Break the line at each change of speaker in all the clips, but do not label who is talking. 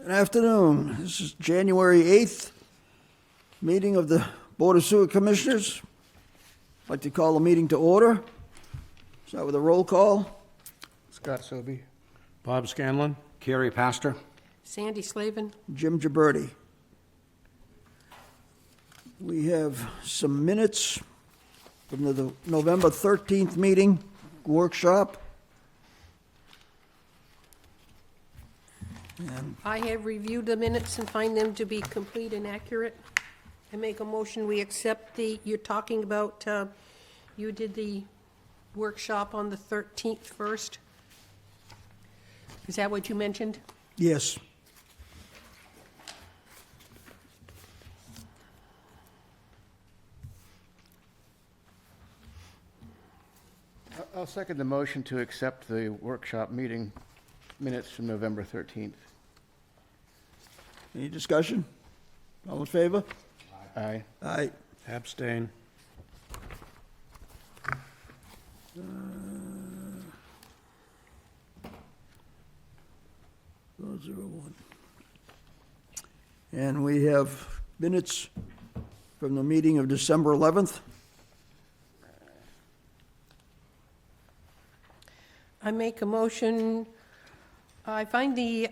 Good afternoon. This is January 8th, meeting of the Board of Sewer Commissioners. I'd like to call the meeting to order. Start with a roll call.
Scott Sobey.
Bob Scanlon.
Carrie Pastor.
Sandy Slavin.
Jim Gibberti. We have some minutes from the November 13th meeting workshop. And
I have reviewed the minutes and find them to be complete and accurate. I make a motion, we accept you're talking about, you did the workshop on the 13th first? Is that what you mentioned?
yes,
I'll second the motion to accept the workshop meeting minutes from November 13th.
any discussion? All in favor?
Aye.
Aye.
Abstain.
401. And we have minutes from the meeting of December 11th.
I make a motion, I find the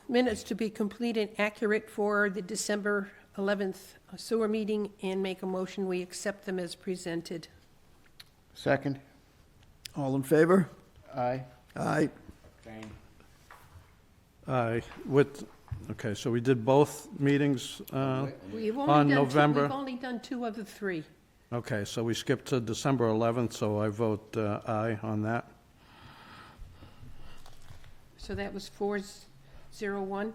minutes to be complete and accurate for the December 11th sewer meeting and make a motion, we accept them as presented.
Second.
All in favor?
Aye.
Aye.
Aye. Okay, so we did both meetings.
We've
On
only done
November-
we've only done two of the three.
Okay, so we skipped to December 11th, so I vote aye on that.
So that was 401.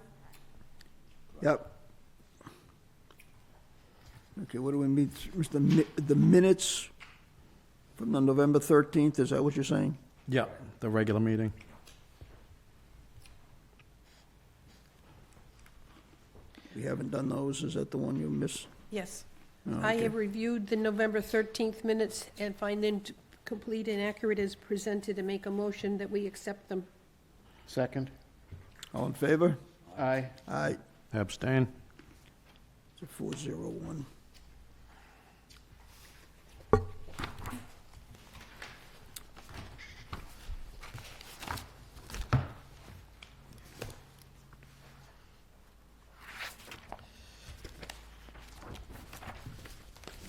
Yep. Okay, what do we meet, was the minutes from the November 13th, is that what you're saying?
Yeah, the regular meeting.
We haven't done those, is that the one you missed?
Yes.
Oh,
I
okay.
have reviewed the November 13th minutes and find them complete and accurate as presented and make a motion that we accept them.
Second.
All in favor?
Aye.
Aye.
Abstain.
It's a 401.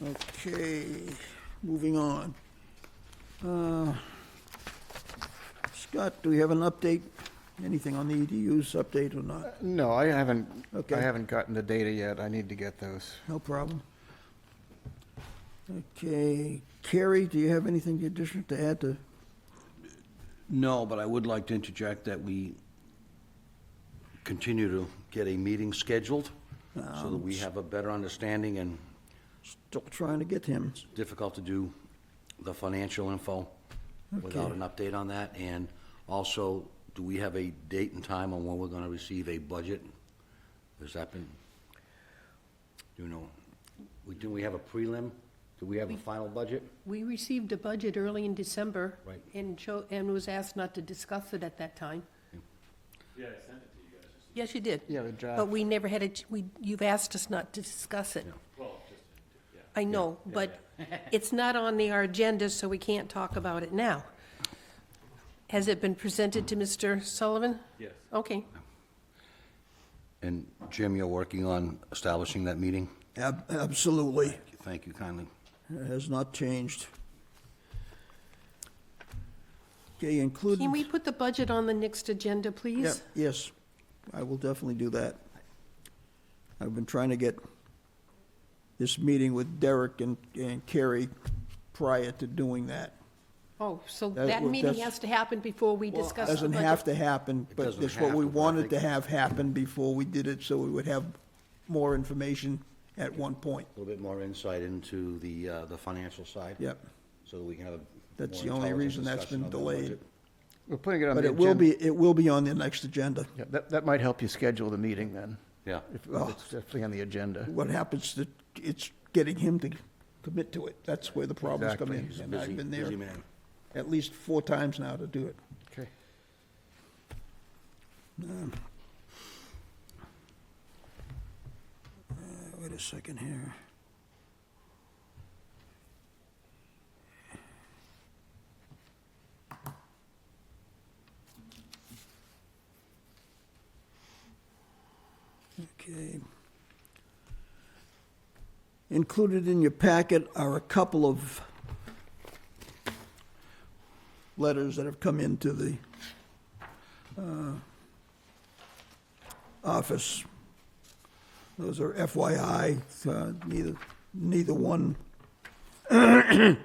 Okay, moving on. Scott, do we have an update? Anything on the EDUs update or not?
No, I haven't,
Okay.
I haven't gotten the data yet. I need to get those.
No problem. Okay, Carrie, do you have anything additional to add to?
No, but I would like to interject that we continue to get a meeting scheduled so that we have a better understanding, and
Still trying to get him.
it's difficult to do the financial info without
Okay.
an update on that. And also, do we have a date and time on when we're gonna receive a budget? Has that been, do you know, do we have a prelim? Do we have a final budget?
We received a budget early in December.
Right.
And was asked not to discuss it at that time.
Yeah, I sent it to you guys.
Yes, you did.
Yeah, the draft.
But we never had you've asked us not to discuss it.
Well, just, yeah.
I know, but it's not on our agenda, so we can't talk about it now. Has it been presented to Mr. Sullivan?
Yes.
Okay.
And Jim, you're working on establishing that meeting?
Absolutely.
Thank you kindly.
It has not changed. Okay, including.
Can we put the budget on the next agenda,
Yep,
please?
yes, I will definitely do that. I've been trying to get this meeting with Derek and Carrie prior to doing that.
Oh, so
That
that
would-
meeting
that's-
has to happen before we discuss the
Doesn't
budget?
have to happen,
It
but
doesn't
that's what
have
we
to, but I
wanted
think-
to have happen before we did it, so we would have more information at one point.
A little bit more insight into the financial side.
Yep,
So that we can have a
That's
more
the only
intelligent
reason that's
discussion
been
of the
delayed.
budget.
We're putting it on
but
the
it
agenda.
will be on the next agenda.
Yeah, that might help you schedule the meeting then,
Yeah.
if
Oh.
it's definitely on the agenda.
What happens to, it's getting him to commit to it. That's where the problems come in.
Exactly.
He's a
And I've
busy,
been there
busy man.
at least 4 times now to do it.
Okay.
Wait a second here. Okay. Included in your packet are a couple of letters that have come into the office. Those are FYI, neither one, I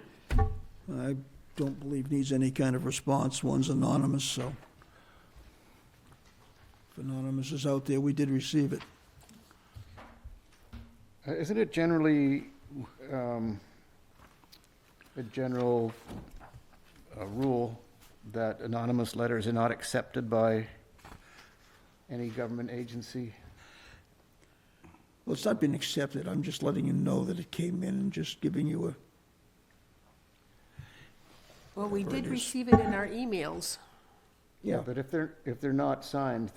don't believe needs any kind of response. One's anonymous, so if anonymous is out there, we did receive it.
Isn't it generally a general rule that anonymous letters are not accepted by any government agency?
Well, it's not been accepted. I'm just letting you know that it came in and just giving you a,
Well, we
Whatever it
did
is.
receive it in our emails.
yeah.
But if they're not signed,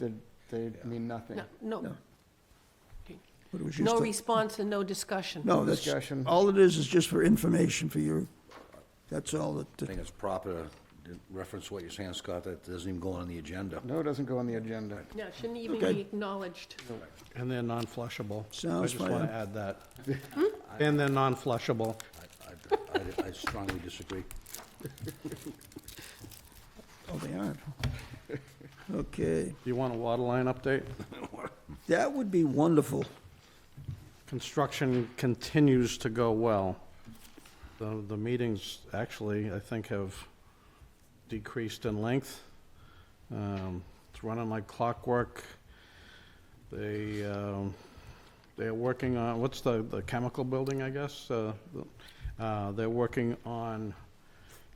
they mean nothing.
No,
No. But it was just
no
a-
response and no discussion.
No, that's,
Discussion.
all it is just for information for you. That's all
I
that,
think it's proper to reference what you're saying, Scott, that doesn't even go on the agenda.
No, it doesn't go on the agenda.
No, it shouldn't even
Okay.
be acknowledged.
And they're non-flushable.
Sounds
I just want
fine.
to add that. And they're non-flushable.
I strongly disagree.
oh, they aren't. Okay,
Do you want a water line update?
that would be wonderful.
Construction continues to go well. The meetings actually, I think, have decreased in length. It's running like clockwork. They're working on, what's the chemical building, I guess? They're working on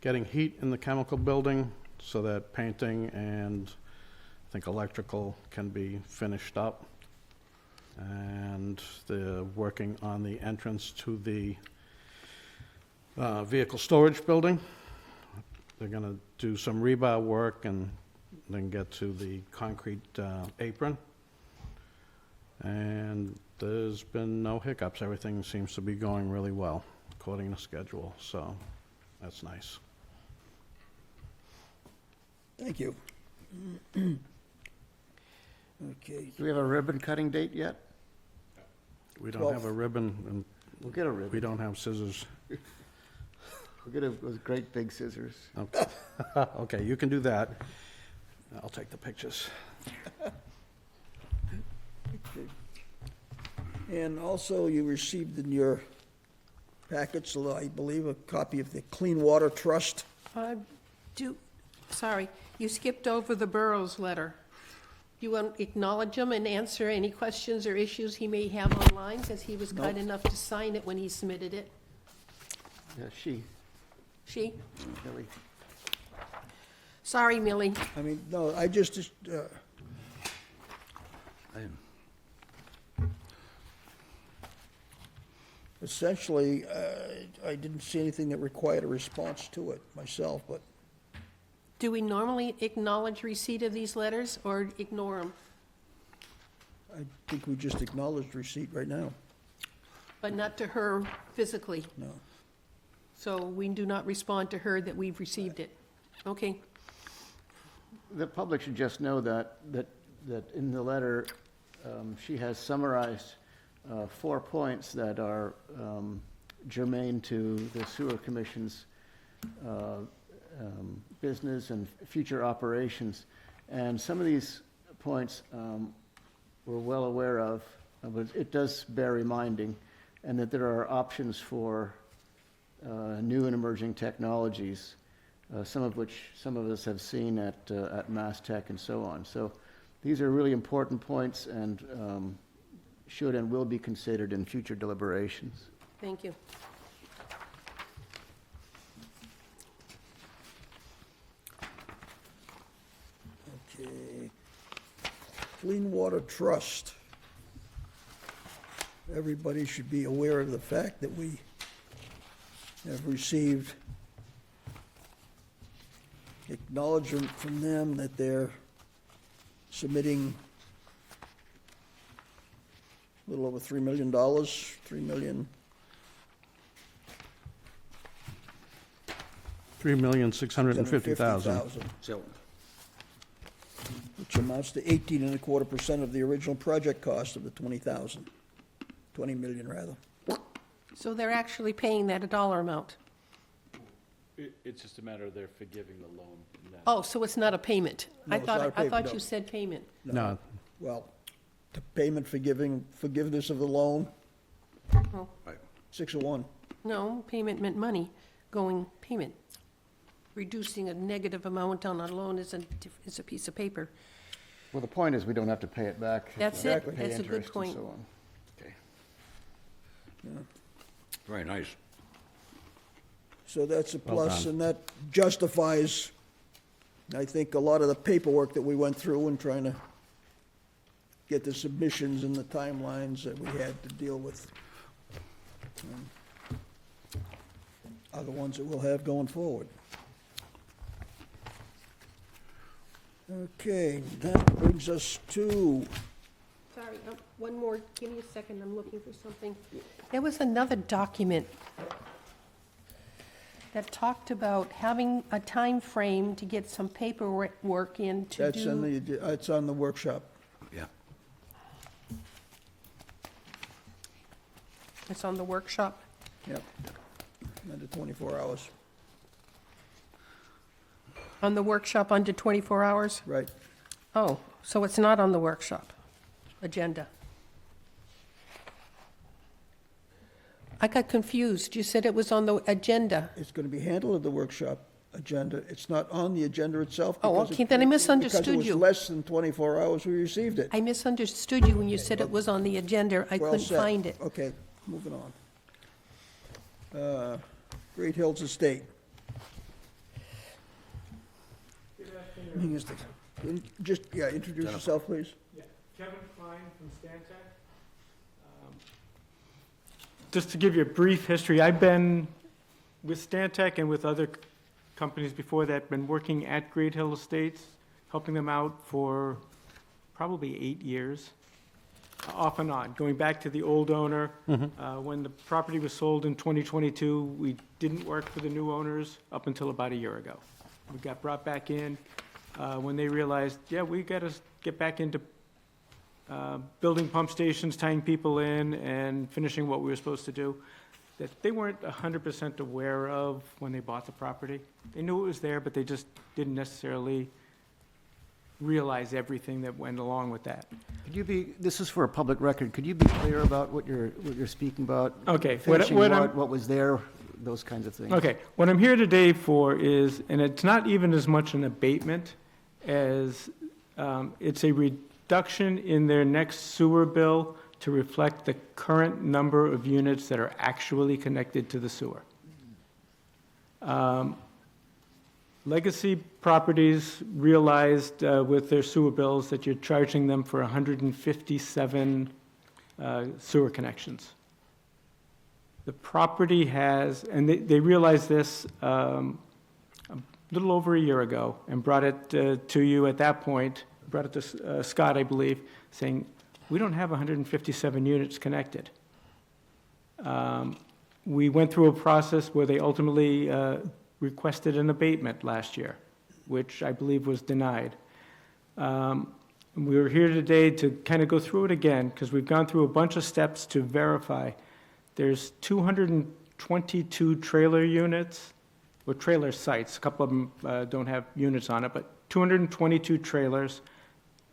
getting heat in the chemical building so that painting and I think electrical can be finished up. And they're working on the entrance to the vehicle storage building. They're gonna do some rebar work and then get to the concrete apron. And there's been no hiccups. Everything seems to be going really well, according to schedule, so that's nice.
Thank you. Okay,
Do we have a ribbon cutting date yet?
We don't have a ribbon, and
We'll get a
we
ribbon.
don't have scissors.
We'll get those great big scissors.
Okay, okay, you can do that. I'll take the pictures.
and also you received in your packets, I believe, a copy of the Clean Water Trust.
Sorry, you skipped over the Burrows letter. You want to acknowledge him and answer any questions or issues he may have online, because he was kind enough to sign it when he submitted it.
Yeah,
She?
Billy.
Sorry, Millie.
I mean, no, I just, essentially, I didn't see anything that required a response to it myself, but
Do we normally acknowledge receipt of these letters or ignore them?
I think we just acknowledged receipt right now.
But not to her physically?
No.
So we do not respond to her that we've received it? Okay.
The public should just know that in the letter, she has summarized 4 points that are germane to the Sewer Commission's business and future operations. And some of these points we're well aware of, but it does bear reminding, and that there are options for new and emerging technologies, some of which some of us have seen at Mass Tech and so on. So these are really important points and should and will be considered in future deliberations.
Thank you.
Okay. Clean Water Trust. Everybody should be aware of the fact that we have received acknowledgement from them that they're submitting a little over $3 million, $3,650,000.
$3,650,000.
So,
Which amounts to 18.25% of the original project cost of the 20 million rather.
So they're actually paying that a dollar amount?
It's just a matter of their forgiving the loan. and that-
Oh, so it's not a payment?
No, it's not a
I
payment,
thought
no.
you said payment.
No,
Well, the payment forgiveness of the loan,
Oh,
right.
6 of 1.
no, payment meant money, going payment. Reducing a negative amount on a loan is a piece of paper.
Well, the point is, we don't have to pay it back.
That's it.
Exactly.
Pay
That's a good
interest and
point.
so on.
Okay. Very nice.
So that's a
Well
plus,
done.
and that justifies, I think, a lot of the paperwork that we went through in trying to get the submissions and the timelines that we had to deal with. Are the ones that we'll have going forward. Okay, that brings us to,
Sorry, one more, give me a second, I'm looking for something. There was another document that talked about having a time frame to get some paperwork in to
that's on
do.
the, it's on the workshop.
Yeah.
It's on the workshop.
Yep. Under 24 hours,
On the workshop under 24 hours?
right.
Oh, so it's not on the workshop agenda. I got confused. You said it was on the agenda.
It's going to be handled at the workshop agenda. It's not on the agenda itself.
Oh,
because
okay,
it-
then I misunderstood
Because it
you.
was less than 24 hours we received it.
I misunderstood you when you said it was on the agenda. I
Well
couldn't
said.
find it.
Okay, moving on. Great Hills Estate. Just, yeah, introduce yourself, please.
Yeah, Kevin Klein from Stantec. Just to give you a brief history, I've been with Stantec and with other companies before that, been working at Great Hill Estates, helping them out for probably 8 years, off and on, going back to the old owner. When the property was sold in 2022, we didn't work for the new owners up until about a year ago. We got brought back in when they realized, yeah, we got to get back into building pump stations, tying people in, and finishing what we were supposed to do, that they weren't 100% aware of when they bought the property. They knew it was there, but they just didn't necessarily realize everything that went along with that.
Could you be, this is for a public record, could you be clear about what you're speaking about?
Okay,
Finishing
what I'm-
what was there, those kinds of things?
Okay, what I'm here today for is, and it's not even as much an abatement as it's a reduction in their next sewer bill to reflect the current number of units that are actually connected to the sewer. Legacy properties realized with their sewer bills that you're charging them for 157 sewer connections. The property has, and they realized this a little over a year ago and brought it to you at that point, brought it to Scott, I believe, saying, we don't have 157 units connected. We went through a process where they ultimately requested an abatement last year, which I believe was denied. We're here today to kind of go through it again, because we've gone through a bunch of steps to verify. There's 222 trailer units, or trailer sites, a couple of them don't have units on it, but 222 trailers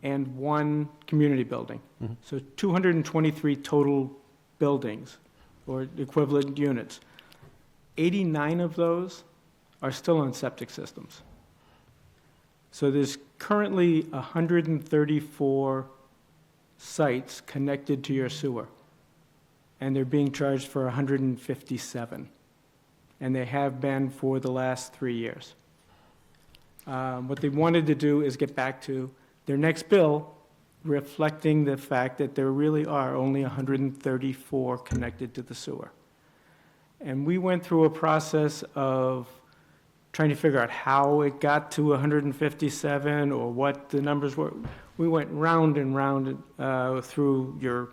and one community building. So 223 total buildings, or equivalent units. 89 of those are still on septic systems. So there's currently 134 sites connected to your sewer, and they're being charged for 157, and they have been for the last 3 years. What they wanted to do is get back to their next bill, reflecting the fact that there really are only 134 connected to the sewer. And we went through a process of trying to figure out how it got to 157 or what the numbers were. We went round and round through your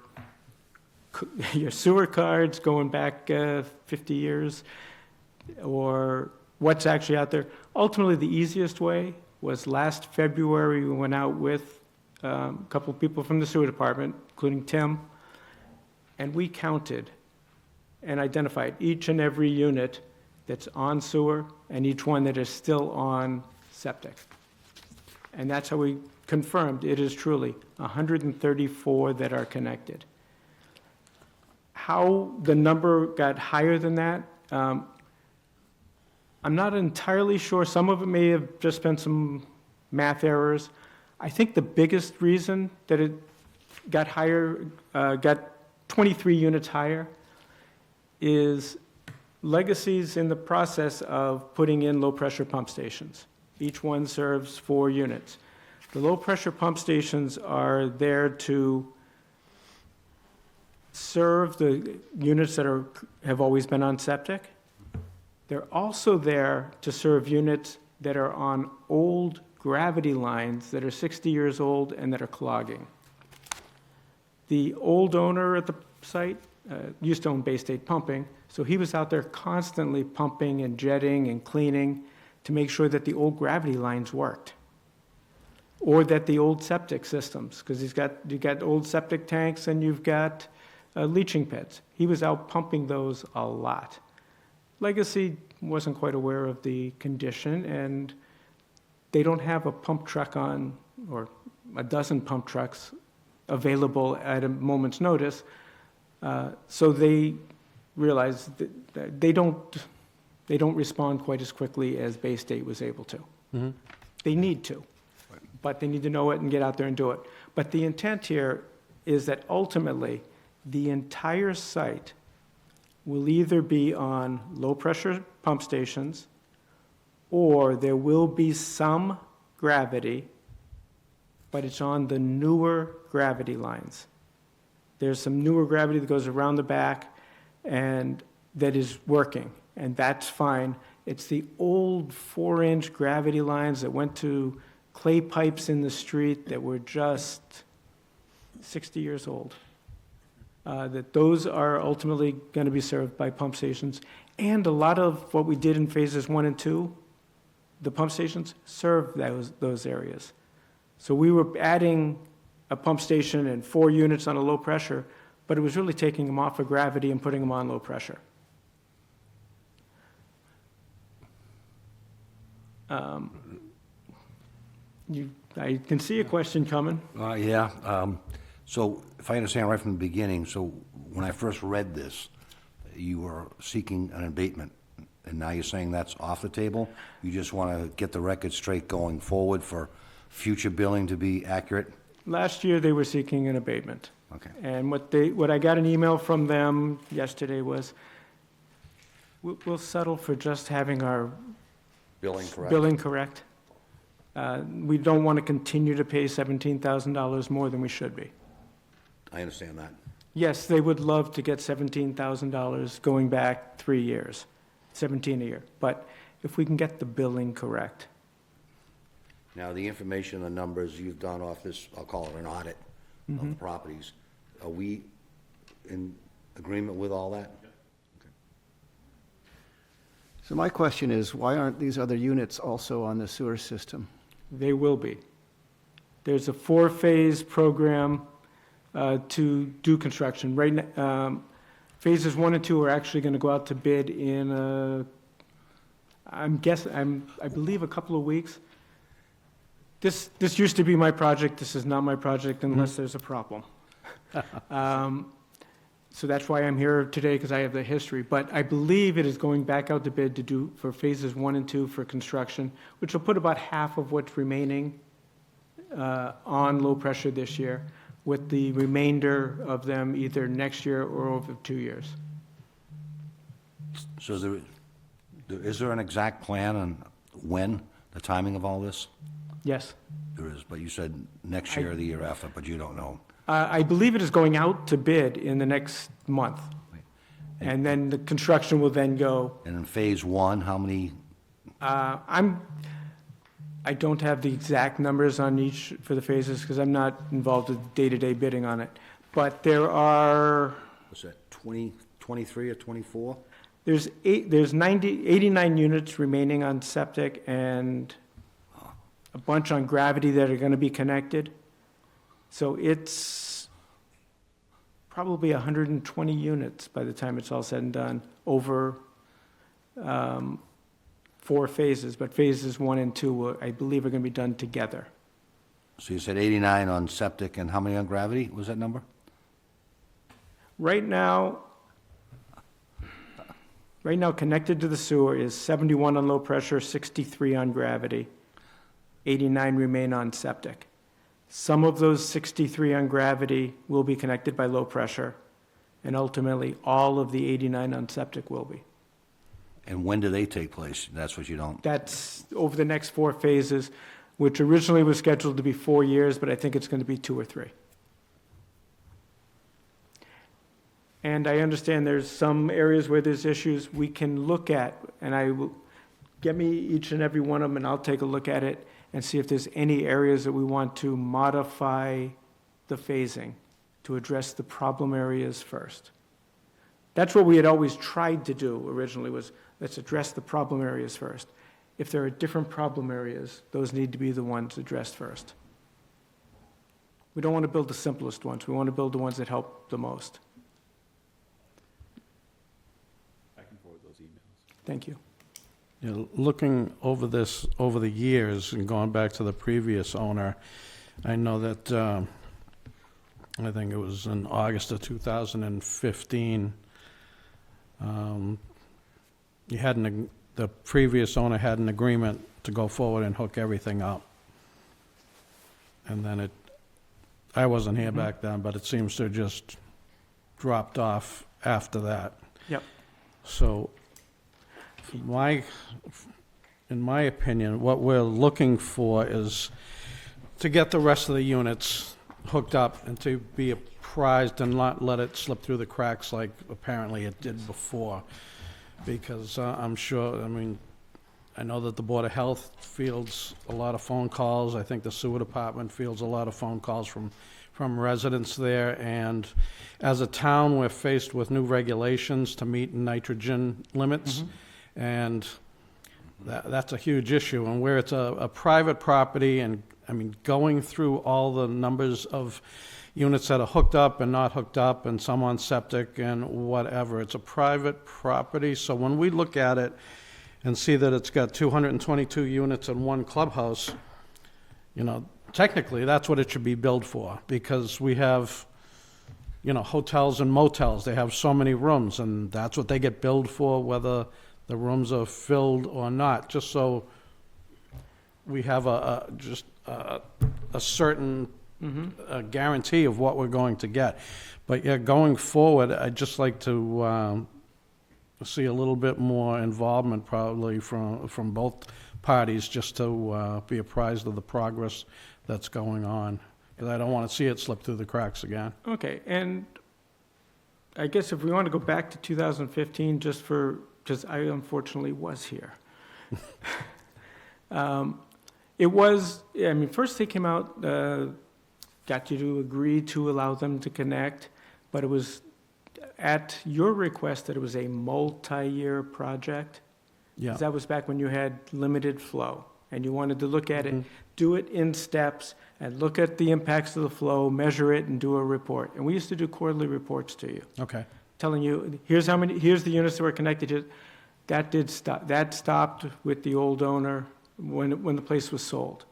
your sewer cards going back 50 years, or what's actually out there. Ultimately, the easiest way was last February, we went out with a couple of people from the sewer department, including Tim, and we counted and identified each and every unit that's on sewer and each one that is still on septic. And that's how we confirmed it is truly 134 that are connected. How the number got higher than that, I'm not entirely sure. Some of it may have just been some math errors. I think the biggest reason that it got higher, got 23 units higher, is Legacy's in the process of putting in low-pressure pump stations. Each one serves 4 units. The low-pressure pump stations are there to serve the units that have always been on septic. They're also there to serve units that are on old gravity lines that are 60 years old and that are clogging. The old owner at the site used to own Bay State Pumping, so he was out there constantly pumping and jetting and cleaning to make sure that the old gravity lines worked, or that the old septic systems, because you've got old septic tanks and you've got leaching pits. He was out pumping those a lot. Legacy wasn't quite aware of the condition, and they don't have a pump truck on, or a dozen pump trucks available at a moment's notice. So they realize that they don't respond quite as quickly as Bay State was able to.
Mm-hmm.
They need to, but they need to know it and get out there and do it. But the intent here is that ultimately the entire site will either be on low-pressure pump stations, or there will be some gravity, but it's on the newer gravity lines. There's some newer gravity that goes around the back and that is working, and that's fine. It's the old 4-inch gravity lines that went to clay pipes in the street that were just 60 years old. That those are ultimately going to be served by pump stations. And a lot of what we did in phases 1 and 2, the pump stations serve those areas. So we were adding a pump station and 4 units on a low pressure, but it was really taking them off of gravity and putting them on low pressure. I can see a question coming.
Yeah, so if I understand right from the beginning, so when I first read this, you were seeking an abatement, and now you're saying that's off the table? You just want to get the record straight going forward for future billing to be accurate?
Last year, they were seeking an abatement.
Okay.
And what I got an email from them yesterday was, we'll settle for just having our
Billing correct?
billing correct. We don't want to continue to pay $17,000 more than we should be.
I understand that.
Yes, they would love to get $17,000 going back 3 years, 17 a year. But if we can get the billing correct.
Now, the information, the numbers you've done off this, I'll call it an audit of the properties, are we in agreement with all that?
So my question is, why aren't these other units also on the sewer system?
They will be. There's a 4-phase program to do construction. Right now, phases 1 and 2 are actually going to go out to bid in, I believe, a couple of weeks. This used to be my project. This is not my project unless there's a problem. So that's why I'm here today, because I have the history. But I believe it is going back out to bid to do for phases 1 and 2 for construction, which will put about half of what's remaining on low pressure this year, with the remainder of them either next year or over 2 years.
So is there an exact plan on when, the timing of all this?
Yes.
There is, but you said next year or the year after, but you don't know.
I believe it is going out to bid in the next month. And then the construction will then go.
And in phase 1, how many?
I don't have the exact numbers on each for the phases because I'm not involved with day-to-day bidding on it. But there are,
Was that 23 or 24?
There's 89 units remaining on septic and a bunch on gravity that are going to be connected. So it's probably 120 units by the time it's all said and done over 4 phases, but phases 1 and 2, I believe, are going to be done together.
So you said 89 on septic and how many on gravity? Was that number?
Right now, connected to the sewer is 71 on low pressure, 63 on gravity, 89 remain on septic. Some of those 63 on gravity will be connected by low pressure, and ultimately, all of the 89 on septic will be.
And when do they take place? That's what you don't...
That's over the next 4 phases, which originally was scheduled to be 4 years, but I think it's going to be 2 or 3. And I understand there's some areas where there's issues we can look at, and I will, get me each and every one of them, and I'll take a look at it and see if there's any areas that we want to modify the phasing to address the problem areas first. That's what we had always tried to do originally, was let's address the problem areas first. If there are different problem areas, those need to be the ones addressed first. We don't want to build the simplest ones. We want to build the ones that help the most.
I can forward those emails.
Thank you.
You know, looking over this over the years and going back to the previous owner, I know that I think it was in August of 2015. The previous owner had an agreement to go forward and hook everything up, and then I wasn't here back then, but it seems to have just dropped off after that.
Yep.
So, in my opinion, what we're looking for is to get the rest of the units hooked up and to be apprised and not let it slip through the cracks like apparently it did before. Because I'm sure, I know that the Board of Health fields a lot of phone calls. I think the sewer department fields a lot of phone calls from residents there. And as a town, we're faced with new regulations to meet nitrogen limits. And that's a huge issue. And where it's a private property, and going through all the numbers of units that are hooked up and not hooked up, and some on septic and whatever, it's a private property. So when we look at it and see that it's got 222 units in one clubhouse, technically that's what it should be billed for, because we have, hotels and motels. They have so many rooms, and that's what they get billed for, whether the rooms are filled or not, just so we have a certain guarantee of what we're going to get. But yeah, going forward, I'd just like to see a little bit more involvement probably from both parties, just to be apprised of the progress that's going on, because I don't want to see it slip through the cracks again.
Okay, and I guess if we want to go back to 2015, because I unfortunately was here. It was, first they came out, got you to agree to allow them to connect, but it was at your request that it was a multi-year project.
Yeah.
That was back when you had limited flow, and you wanted to look at it, do it in steps, and look at the impacts of the flow, measure it, and do a report. And we used to do quarterly reports to you,
Okay.
telling you, here's the units that were connected to. That did stop. That stopped with the old owner when the place was sold.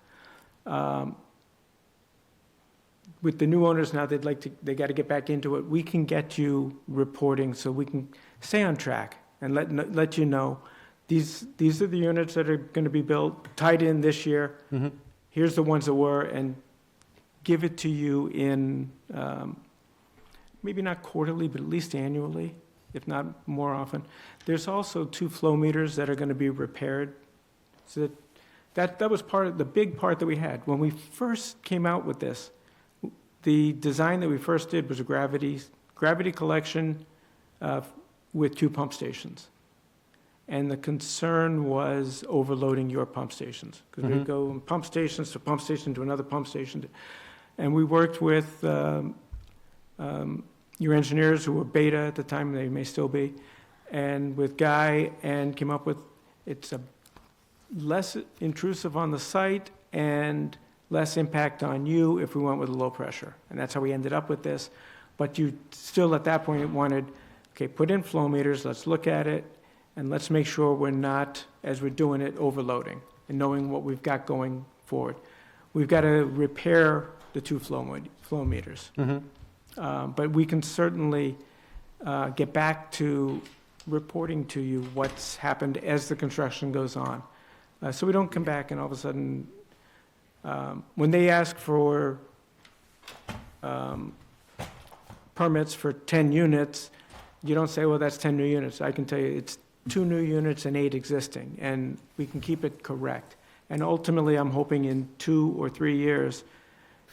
With the new owners now, they got to get back into it. We can get you reporting so we can stay on track and let you know these are the units that are going to be built, tied in this year. Here's the ones that were, and give it to you in maybe not quarterly, but at least annually, if not more often. There's also 2 flow meters that are going to be repaired. So that was part of the big part that we had. When we first came out with this, the design that we first did was a gravity collection with 2 pump stations. And the concern was overloading your pump stations, because we'd go from pump stations to pump station to another pump station. And we worked with your engineers who were Beta at the time, they may still be, and with Guy, and came up with, it's a less intrusive on the site and less impact on you if we went with a low pressure. And that's how we ended up with this. But you still, at that point, wanted, okay, put in flow meters, let's look at it, and let's make sure we're not, as we're doing it, overloading, and knowing what we've got going forward. We've got to repair the two flow meters. But we can certainly get back to reporting to you what's happened as the construction goes on. So we don't come back and all of a sudden, when they ask for permits for 10 units, you don't say, well, that's 10 new units. I can tell you it's 2 new units and 8 existing, and we can keep it correct. And ultimately, I'm hoping in 2 or 3 years,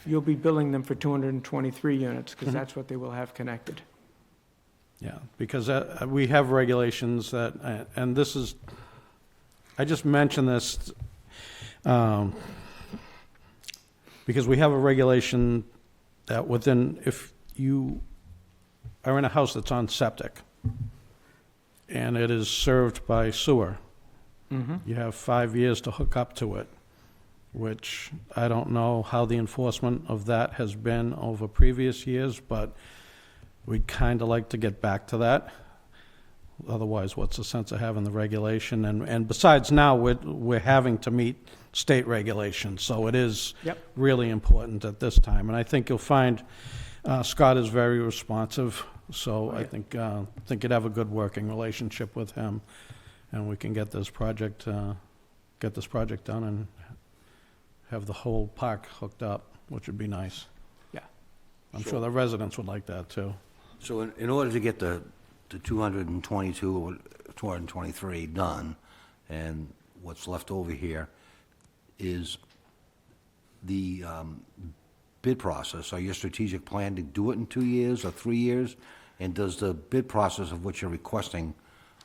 you'll be billing them for 223 units, because that's what they will have connected.
Yeah, because we have regulations that, and this is, I just mention this because we have a regulation that within, if you are in a house that's on septic and it is served by sewer, you have 5 years to hook up to it, which I don't know how the enforcement of that has been over previous years, but we'd kind of like to get back to that. Otherwise, what's the sense of having the regulation? And besides, now we're having to meet state regulations, so it is really important at this time. And I think you'll find Scott is very responsive, so I think you'd have a good working relationship with him, and we can get this project done and have the whole park hooked up, which would be nice.
Yeah.
I'm sure the residents would like that too.
So in order to get the 222 or 223 done, and what's left over here is the bid process, or your strategic plan to do it in 2 years or 3 years? And does the bid process of what you're requesting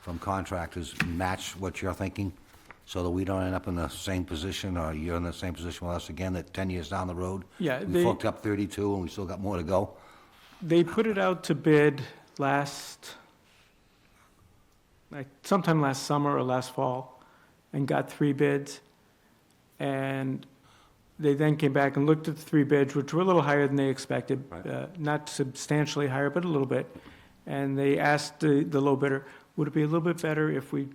from contractors match what you're thinking? So that we don't end up in the same position, or you're in the same position with us again, that 10 years down the road?
Yeah,
We fucked up 32 and we still got more to go?
They put it out to bid sometime last summer or last fall, and got 3 bids. And they then came back and looked at the 3 bids, which were a little higher than they expected, not substantially higher, but a little bit. And they asked the low bidder, would it be a little bit better if we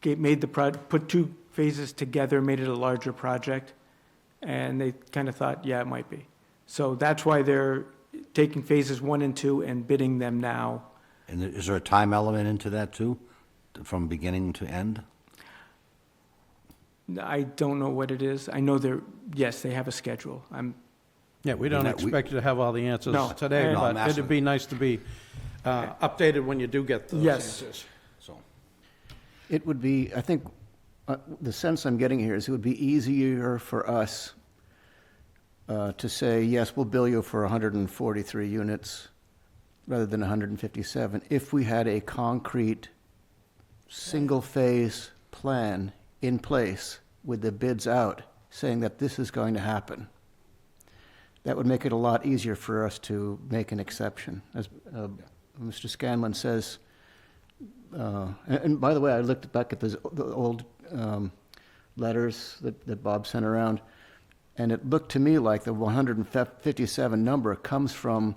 put 2 phases together, made it a larger project? And they kind of thought, yeah, it might be. So that's why they're taking phases 1 and 2 and bidding them now.
And is there a time element into that too, from beginning to end?
I don't know what it is. I know yes, they have a schedule.
Yeah, we don't expect you to have all the answers
No.
today,
No,
but
I'm
it'd be nice to be updated when you do get those
Yes.
answers.
So,
It would be, I think, the sense I'm getting here is it would be easier for us to say, yes, we'll bill you for 143 units rather than 157, if we had a concrete, single-phase plan in place with the bids out, saying that this is going to happen. That would make it a lot easier for us to make an exception. As Mr. Scanlon says, and by the way, I looked back at the old letters that Bob sent around, and it looked to me like the 157 number comes from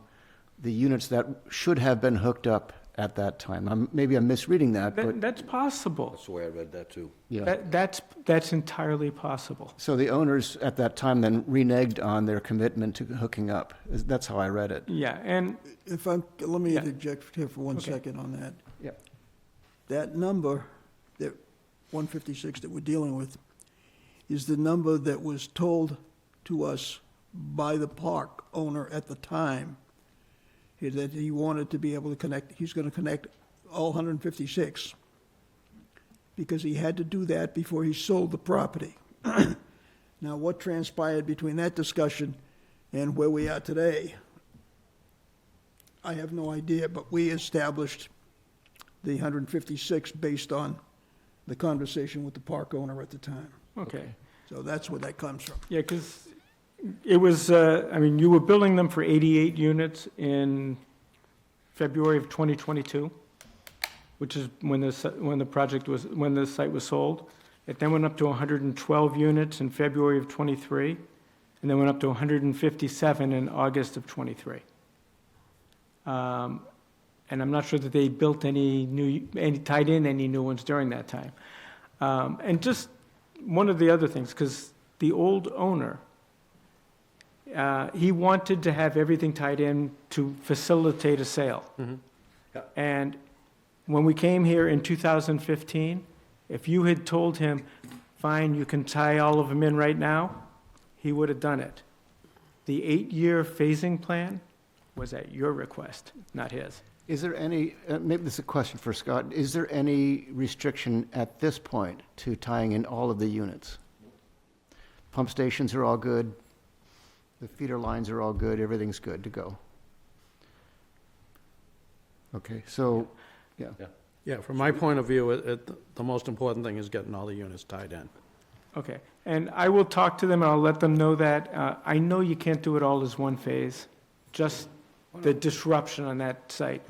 the units that should have been hooked up at that time. Maybe I'm misreading that, but
That's possible.
that's the way I read that too.
yeah.
That's entirely possible.
So the owners at that time then reneged on their commitment to hooking up. That's how I read it.
Yeah, and
Let me
Yeah.
interject here for one
Okay.
second on that.
Yep.
That number, that 156 that we're dealing with, is the number that was told to us by the park owner at the time, that he wanted to be able to connect, he's going to connect all 156, because he had to do that before he sold the property. Now, what transpired between that discussion and where we are today, I have no idea, but we established the 156 based on the conversation with the park owner at the time.
okay.
So that's where that comes from.
Yeah, because it was, you were building them for 88 units in February of 2022, which is when the site was sold. It then went up to 112 units in February of '23, and then went up to 157 in August of '23. And I'm not sure that they built tied in any new ones during that time. And just one of the other things, because the old owner, he wanted to have everything tied in to facilitate a sale.
Yeah.
And when we came here in 2015, if you had told him, fine, you can tie all of them in right now, he would have done it. The 8-year phasing plan was at your request, not his.
Is there any, maybe this is a question for Scott, is there any restriction at this point to tying in all of the units? Pump stations are all good, the feeder lines are all good, everything's good to go? Okay, so, yeah.
Yeah, from my point of view, the most important thing is getting all the units tied in.
Okay, and I will talk to them, and I'll let them know that. I know you can't do it all as one phase, just the disruption on that site.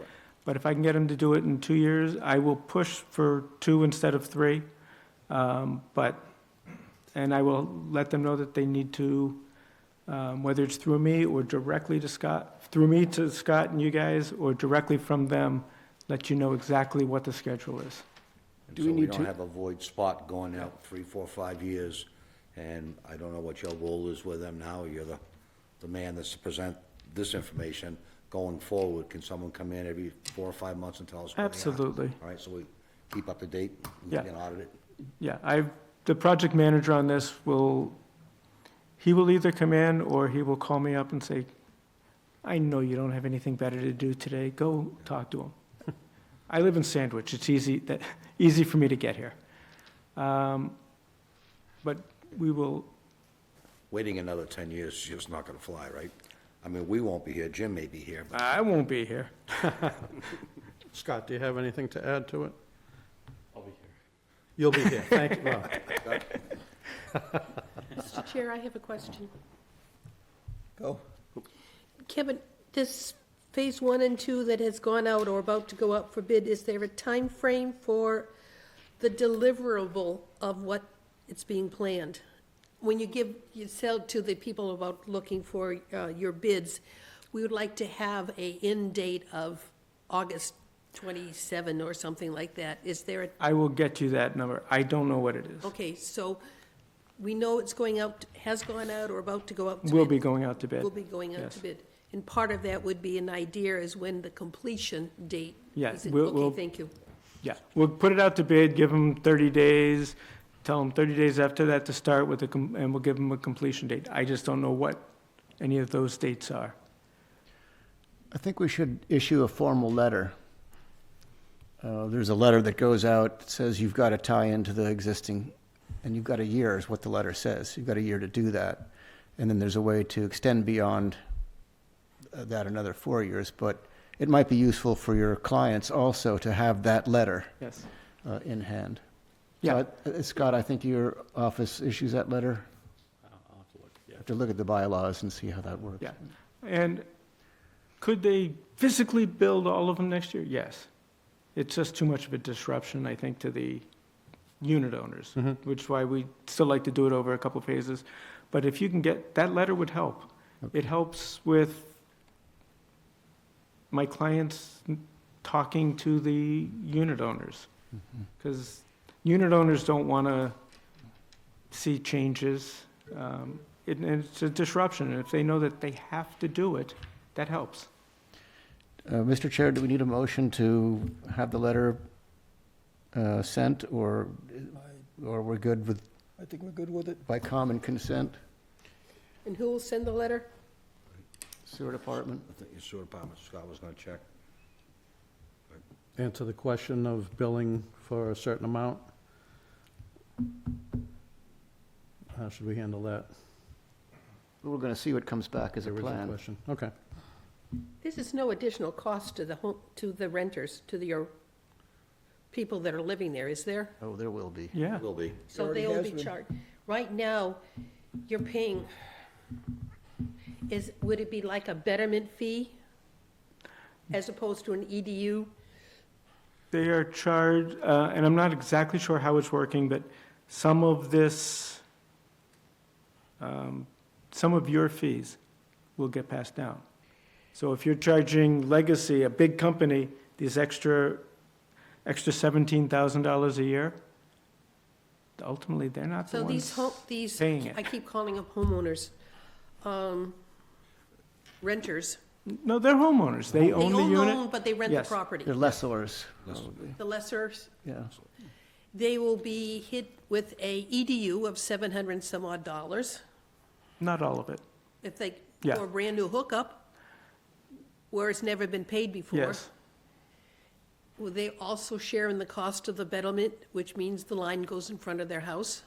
But if I can get them to do it in 2 years, I will push for 2 instead of 3. And I will let them know that they need to, whether it's through me or directly to Scott, through me to Scott and you guys, or directly from them, let you know exactly what the schedule is.
And
Do
so
we
we
need
don't
to-
have a void spot going out 3, 4, 5 years, and I don't know what your role is with them now. You're the man that's to present this information going forward. Can someone come in every 4 or 5 months and tell us where they are?
Absolutely.
All right, so we keep up to date, we
Yeah.
can audit it.
Yeah, the project manager on this he will either come in or he will call me up and say, I know you don't have anything better to do today, go talk to him. I live in Sandwich, it's easy for me to get here. But we will,
Waiting another 10 years is just not gonna fly, right? I mean, we won't be here, Jim may be here, but
I won't be here.
Scott, do you have anything to add to it?
I'll be here.
You'll be here, thank you. Well,
Mr. Chair, I have a question.
Go.
Kevin, this phase 1 and 2 that has gone out or about to go out for bid, is there a time frame for the deliverable of what it's being planned? When you sell to the people about looking for your bids, we would like to have a end date of August 27 or something like that. Is there a,
I will get you that number. I don't know what it is.
okay, so we know it's going out, has gone out or about to go out to bid?
We'll be going out to bid.
Will be going out
Yes.
to bid. And part of that would be an idea is when the completion date.
Yeah,
is it?
we'll-
Okay, thank you.
Yeah, we'll put it out to bid, give them 30 days, tell them 30 days after that to start with, and we'll give them a completion date. I just don't know what any of those dates are.
I think we should issue a formal letter. There's a letter that goes out that says you've got to tie into the existing, and you've got a year is what the letter says. You've got a year to do that. And then there's a way to extend beyond that another 4 years. But it might be useful for your clients also to have that letter
Yes.
in hand.
Yeah.
So, Scott, I think your office issues that letter.
I'll have to look, yeah.
Have to look at the bylaws and see how that works.
Yeah. And could they physically build all of them next year? Yes. It's just too much of a disruption, I think, to the unit owners, which is why we still like to do it over a couple phases. But if you can get, that letter would help.
Okay.
It helps with my clients talking to the unit owners. Because unit owners don't want to see changes. And it's a disruption. And if they know that they have to do it, that helps.
Mr. Chair, do we need a motion to have the letter sent, or we're good with,
I think we're good with it.
by common consent?
And who will send the letter?
Sewer Department?
I think your sewer department, Scott was gonna check.
Answer the question of billing for a certain amount. How should we handle that?
We're going to see what comes back as a
The original
plan.
question. Okay.
This is no additional cost to the renters, to your people that are living there, is there?
Oh, there will be.
Yeah.
Will be.
So
Already
they will
has
be
been.
charged. Right now, you're paying, would it be like a betterment fee? as opposed to an E EDU?
They are charged, and I'm not exactly sure how it's working, but some of this, some of your fees will get passed down. So if you're charging Legacy, a big company, these extra $17,000 a year, ultimately, they're not the
So
ones
these,
paying it.
I keep calling them homeowners, renters.
No, they're homeowners. They own the unit.
Own, but they rent the
Yes.
property.
They're lessors, probably,
The lessers,
yeah.
they will be hit with a EDU of 700 and some odd dollars.
Not all of it.
If they,
Yeah.
for a brand-new hookup, where it's never been paid before.
Yes.
Will they also share in the cost of the betterment, which means the line goes in front of their house?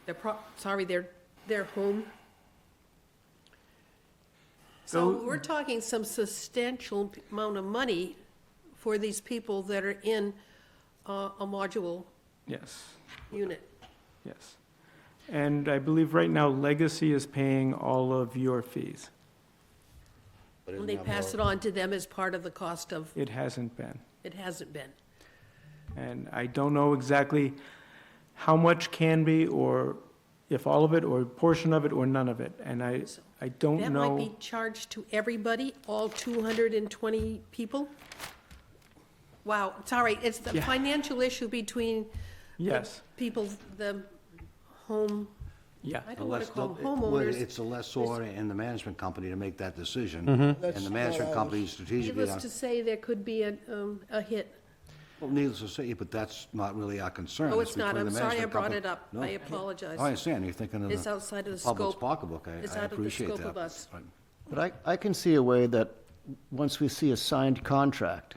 Their home? So
So-
we're talking some substantial amount of money for these people that are in a module
Yes.
unit.
Yes. And I believe right now Legacy is paying all of your fees.
But
And
isn't
they
that
pass it
more-
on to them as part of the cost of,
It hasn't been.
it hasn't been.
And I don't know exactly how much can be, or if all of it, or a portion of it, or none of it. And I don't
That might be
know.
charged to everybody, all 220 people? Wow, sorry, it's the
Yeah.
financial issue between the
Yes,
people, the home,
yeah.
I don't want to call them
Well,
homeowners.
it's the lessor and the management company to make that decision.
That's
And the management
not
company
ours.
strategically,
Needless to say, there could be a hit.
well, needless to say, but that's not really our concern.
Oh, it's not,
between
I'm
the
sorry I
management
brought
company.
it up.
No.
I apologize.
I understand, you're thinking of
It's
the
outside of the
public's
scope.
pocketbook,
It's
I
out of the
appreciate
scope
that.
of us.
Right.
But I can see a way that, once we see a signed contract,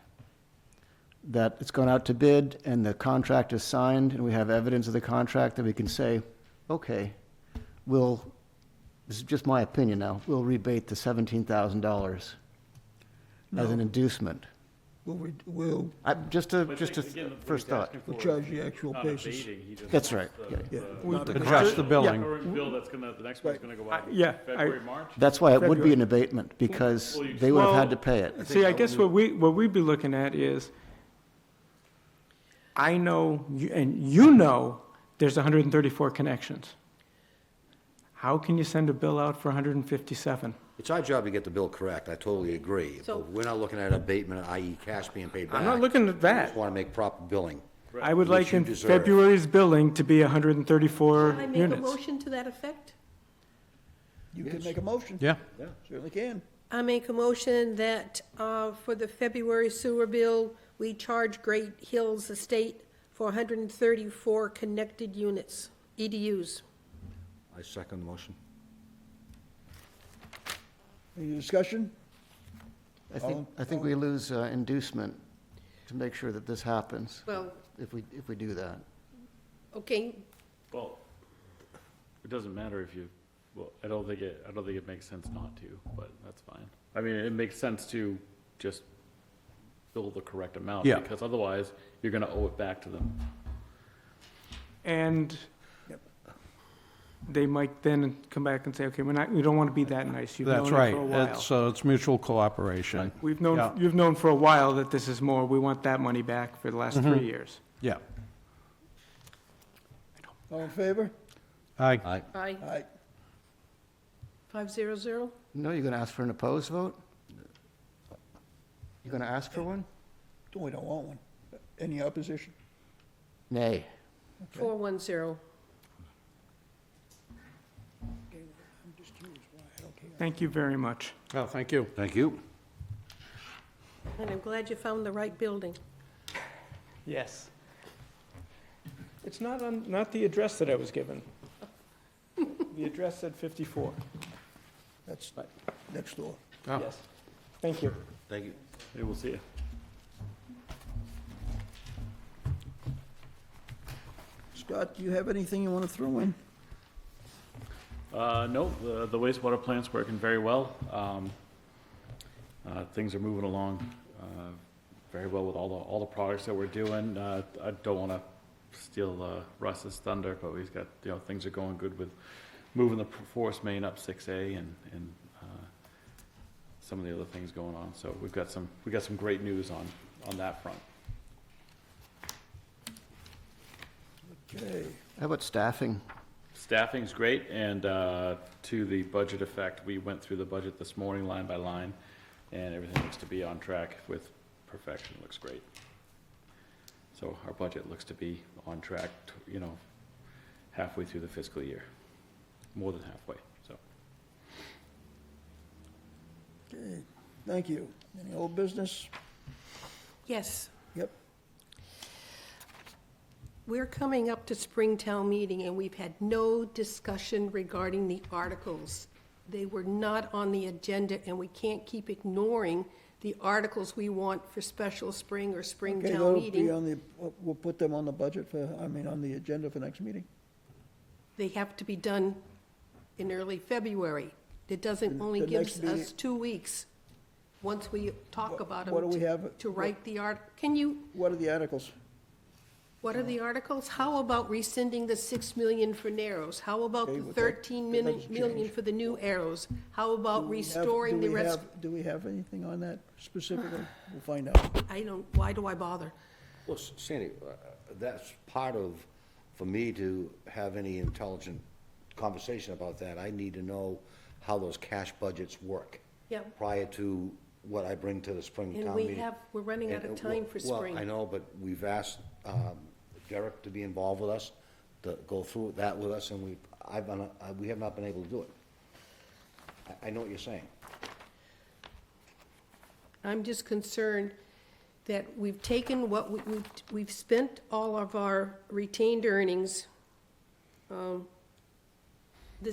that it's gone out to bid and the contract is signed and we have evidence of the contract, that we can say, okay, this is just my opinion now, we'll rebate the $17,000 as an
No.
inducement.
We'll
Just a,
But
just a
again, what
first
he's
thought.
asking
we'll
for
charge
is
the actual
not
basis.
abating, he just
That's
wants
right,
the-
Yeah.
the
Not the
Adjust the billing.
Current bill that's gonna, the next one's gonna go out
Yeah,
February, March?
That's why it would be
February.
an abatement, because
Well, you-
they would have had
Well,
to pay it.
See, I guess what we'd be looking at is, I know, and you know, there's 134 connections. How can you send a bill out for 157?
It's our job to get the bill correct, I totally agree.
So-
But we're not looking at abatement, i.e. cash being paid back.
I'm not looking at
We
that.
just want to make proper billing.
I would
Which
like
you
in
deserve.
February's billing to be 134
Can I make a
units.
motion to that effect?
You can make a motion.
Yeah,
Certainly can.
I make a motion that for the February sewer bill, we charge Great Hills Estate for 134 connected units, EDUs.
I second the motion.
Any discussion?
I think we lose inducement to make sure that this happens,
Well,
if we do that.
okay,
Well, it doesn't matter if you, well, I don't think it makes sense not to, but that's fine. I mean, it makes sense to just bill the correct amount.
Yeah.
Because otherwise, you're gonna owe it back to them.
And
Yep.
they might then come back and say, okay, we don't want to be that nice. You've
that's
known it
right.
for a while.
It's mutual cooperation.
You've
Yeah.
known for a while that this is more, we want that money back for the last 3 years.
Yeah.
All in favor?
Aye.
Aye.
aye,
Aye.
500.
No, you're going to ask for an opposed vote? You're going to ask for one?
We don't want one. Any opposition?
Nay.
410.
I'm just curious why, I don't care.
Thank you very much.
Oh, thank you.
Thank you.
And I'm glad you found the right building.
Yes. It's not the address that I was given. The address said 54.
That's next door.
Oh.
Yes. Thank you.
Thank you.
Maybe we'll see you.
Scott, do you have anything you want to throw in?
No, the wastewater plant's working very well. Things are moving along very well with all the products that we're doing. I don't want to steal Russ's thunder, but we've got, things are going good with moving the force main up 6A and some of the other things going on. So we got some great news on that front.
Okay,
How about staffing?
Staffing's great, and to the budget effect, we went through the budget this morning line by line, and everything looks to be on track with perfection. Looks great. So our budget looks to be on track, halfway through the fiscal year, more than halfway, so.
okay, thank you. Any old business?
Yes.
Yep.
We're coming up to Springtown meeting, and we've had no discussion regarding the articles. They were not on the agenda, and we can't keep ignoring the articles we want for special spring or
Okay,
Springtown
that'll be
meeting.
on the, we'll put them on the budget on the agenda for next meeting.
They have to be done in early February. It doesn't only
The
gives
next
us 2 weeks, once we talk about them.
What do we have?
To write the can you,
What are the articles?
what are the articles? How about rescinding the 6 million for Narrows? How about
Okay,
the
well, that
13
doesn't
million
change.
for the new arrows? How about
Do we have-
restoring the rest?
Do we have anything on that specifically? We'll find out.
I don't, why do I bother?
Well, Sandy, that's part of, for me to have any intelligent conversation about that, I need to know how those cash budgets work
Yeah,
prior to what I bring to the spring
and
town
we
meeting.
we're running out of
And,
time for spring.
Well, I know, but we've asked Derek to be involved with us, to go through that with us, and we have not been able to do it. I know what you're saying.
I'm just concerned that we've taken what we've spent all of our retained earnings.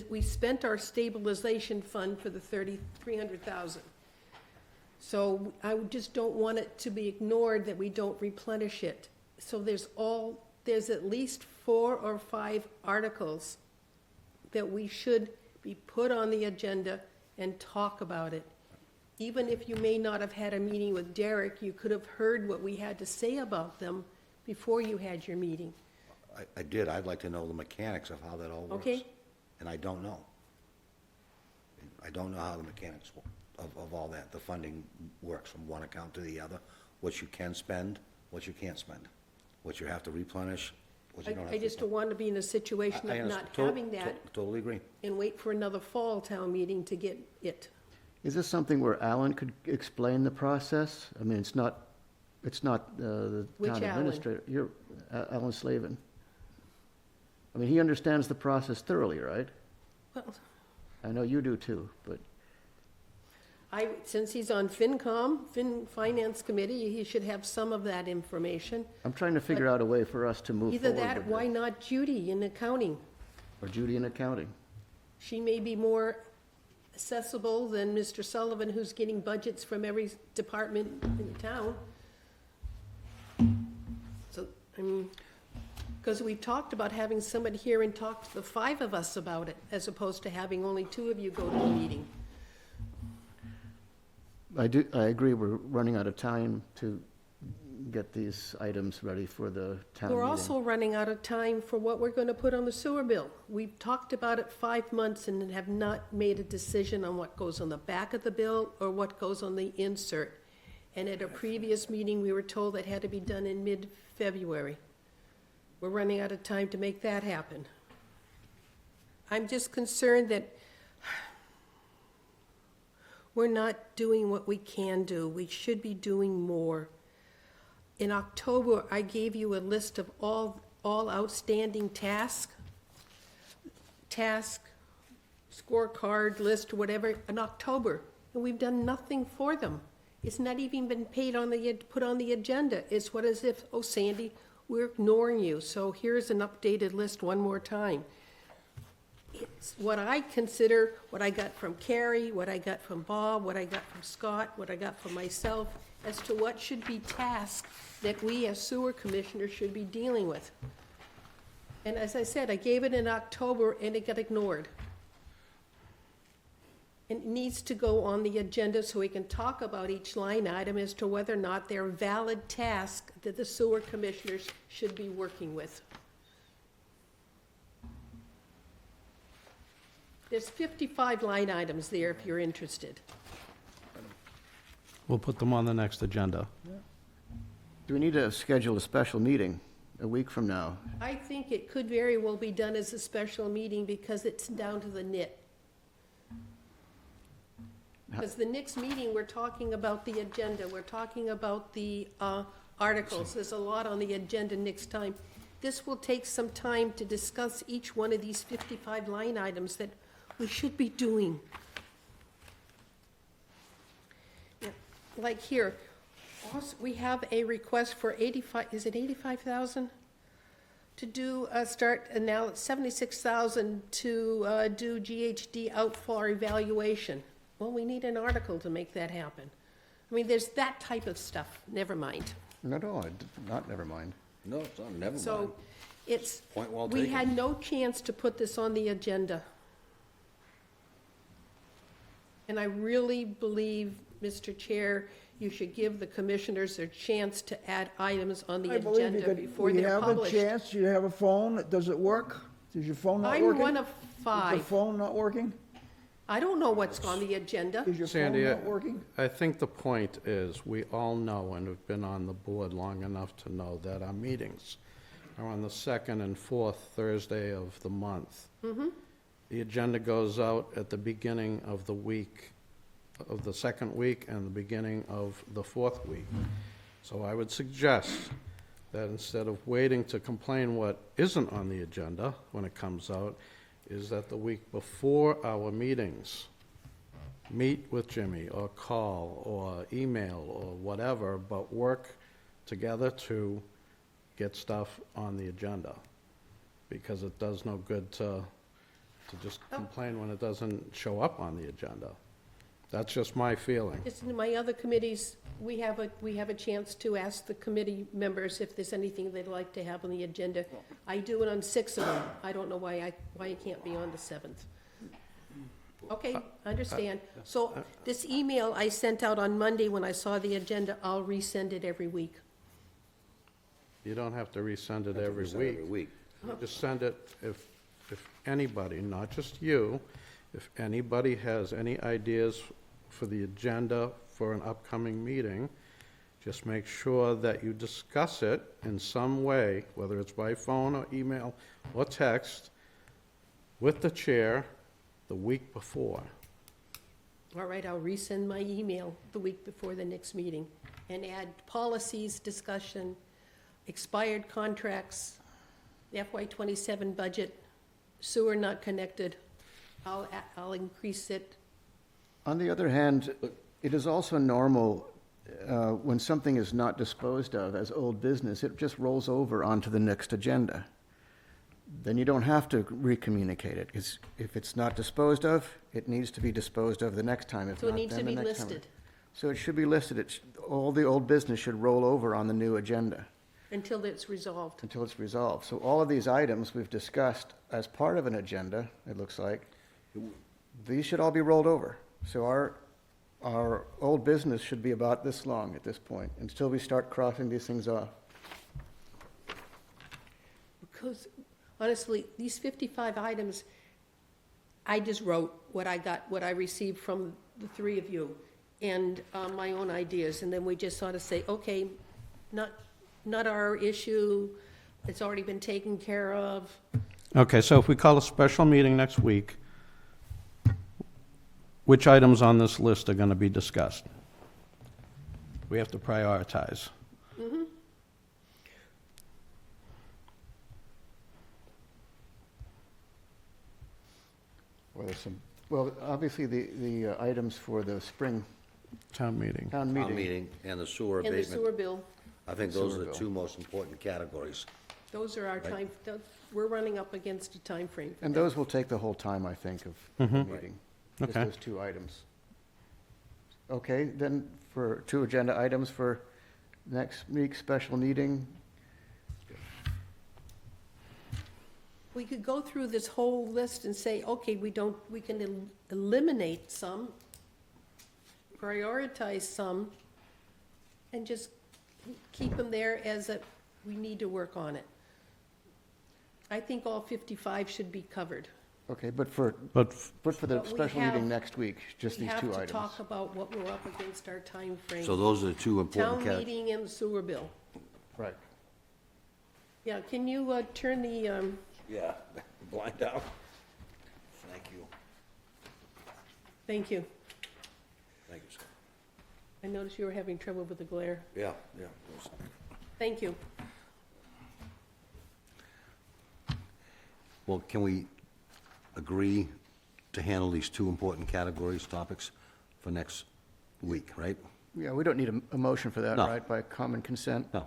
We spent our stabilization fund for the 300,000. So I just don't want it to be ignored that we don't replenish it. So there's at least 4 or 5 articles that we should be put on the agenda and talk about it. Even if you may not have had a meeting with Derek, you could have heard what we had to say about them before you had your meeting.
I did, I'd like to know the mechanics of how that all works.
Okay.
And I don't know. I don't know how the mechanics of all that, the funding works from one account to the other, what you can spend, what you can't spend, what you have to replenish, what you don't have to.
I just don't want to be in a situation
I
of not
understand.
having that
Totally agree.
and wait for another fall town meeting to get it.
Is this something where Alan could explain the process? I mean, it's not the
Which
town
Alan?
administrator. You're Alan Slavin. I mean, he understands the process thoroughly, right?
Well,
I know you do too, but
since he's on Finance Committee, he should have some of that information.
I'm trying to figure out a way for us to move
Either
forward
that,
with
why
this.
not Judy in accounting?
Or Judy in accounting.
She may be more accessible than Mr. Sullivan, who's getting budgets from every department in the town. So, I mean, because we talked about having somebody here and talk to the 5 of us about it, as opposed to having only 2 of you go to the meeting.
I agree, we're running out of time to get these items ready for the town meeting.
We're also running out of time for what we're going to put on the sewer bill. We've talked about it 5 months and have not made a decision on what goes on the back of the bill or what goes on the insert. And at a previous meeting, we were told that had to be done in mid-February. We're running out of time to make that happen. I'm just concerned that we're not doing what we can do. We should be doing more. In October, I gave you a list of all outstanding tasks, scorecard list, whatever, in October, and we've done nothing for them. It's not even been put on the agenda. It's what as if, oh, Sandy, we're ignoring you, so here's an updated list one more time. It's what I consider, what I got from Carrie, what I got from Bob, what I got from Scott, what I got from myself, as to what should be tasks that we as sewer commissioners should be dealing with. And as I said, I gave it in October and it got ignored. And it needs to go on the agenda so we can talk about each line item as to whether or not they're valid tasks that the sewer commissioners should be working with. There's 55 line items there if you're interested.
We'll put them on the next agenda.
Do we need to schedule a special meeting a week from now?
I think it could very well be done as a special meeting because it's down to the nit. Because the next meeting, we're talking about the agenda, we're talking about the articles. There's a lot on the agenda next time. This will take some time to discuss each one of these 55 line items that we should be doing. Yeah, like here, also, we have a request for 85, is it 85,000? To do, start, and now it's 76,000 to do GHD out for evaluation. Well, we need an article to make that happen. I mean, there's that type of stuff, never mind.
No, not, never mind.
No, it's not, never mind.
So it's,
Point well
we
taken.
had no chance to put this on the agenda. And I really believe, Mr. Chair, you should give the commissioners their chance to add items on the
I believe you
agenda
could,
before
we
they're
have a
published.
chance, you have a phone, does it work? Is your phone not working?
I'm one of
Is the
5.
phone not working?
I don't know what's on the agenda.
Is your phone
Sandy,
not working?
I think the point is, we all know and have been on the board long enough to know that our meetings are on the second and fourth Thursday of the month. The agenda goes out at the beginning of the week, of the second week and the beginning of the fourth week. So I would suggest that instead of waiting to complain what isn't on the agenda when it comes out, is that the week before our meetings, meet with Jimmy, or call, or email, or whatever, but work together to get stuff on the agenda. Because it does no good to just complain when it doesn't show up on the agenda. That's just my feeling.
It's in my other committees, we have a chance to ask the committee members if there's anything they'd like to have on the agenda. I do it on 6 of them. I don't know why it can't be on the 7th. Okay, understand. So this email I sent out on Monday when I saw the agenda, I'll resend it every week.
You don't have to resend it
Have to
every
resend it
week.
every week.
Just send it, if anybody, not just you, if anybody has any ideas for the agenda for an upcoming meeting, just make sure that you discuss it in some way, whether it's by phone or email or text, with the chair the week before.
All right, I'll resend my email the week before the next meeting and add policies, discussion, expired contracts, the FY '27 budget, sewer not connected. I'll increase it.
On the other hand, it is also normal, when something is not disposed of as old business, it just rolls over onto the next agenda. Then you don't have to recommunicate it, because if it's not disposed of, it needs to be disposed of the next time. If
So it
not,
needs to
then the
be
next time.
listed
So it should be listed. All the old business should roll over on the new agenda
until it's resolved.
until it's resolved. So all of these items we've discussed as part of an agenda, it looks like, these should all be rolled over. So our old business should be about this long at this point, until we start crossing these things off.
Because honestly, these 55 items, I just wrote what I received from the 3 of you, and my own ideas, and then we just sort of say, okay, not our issue, it's already been taken care of.
Okay, so if we call a special meeting next week, which items on this list are going to be discussed? We have to prioritize.
Well, obviously, the items for the spring
Town meeting.
town
Town
meeting.
meeting and the sewer
And the
abatement.
sewer bill,
I think those are
Sewer
the
bill.
2 most important categories.
those are our time, we're running up against a time frame.
And those will take the whole time, I think, of the meeting. Just
Okay.
those 2 items. Okay, then for 2 agenda items for next week's special meeting.
We could go through this whole list and say, okay, we can eliminate some, prioritize some, and just keep them there as we need to work on it. I think all 55 should be covered.
Okay, but for the
But we
special
have-
meeting next week, just
We
these
have
two
to
items.
talk about what we're up against our time frame.
So those are the two important
Town
categories.
meeting and sewer bill.
Right.
Yeah, can you turn the,
Yeah, blind out. Thank you.
thank you.
Thank you, sir.
I noticed you were having trouble with the glare.
Yeah.
Thank you.
Well, can we agree to handle these two important categories, topics, for next week, right?
Yeah, we don't need a motion for that,
No.
right, by common consent?
No.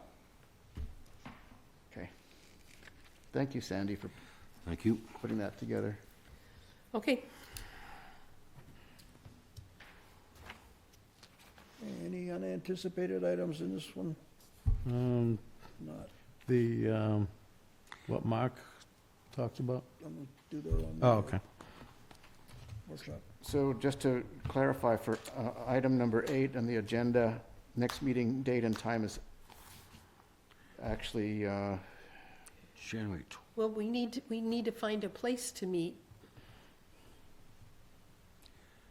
Okay. Thank you, Sandy, for
Thank you.
putting that together.
Okay,
Any unanticipated items in this one?
Um,
Not.
what Mark talked about?
I'm gonna do that on the
Oh, okay.
workshop.
So just to clarify, for item number 8 on the agenda, next meeting date and time is actually,
January
well, we need to find a place to meet.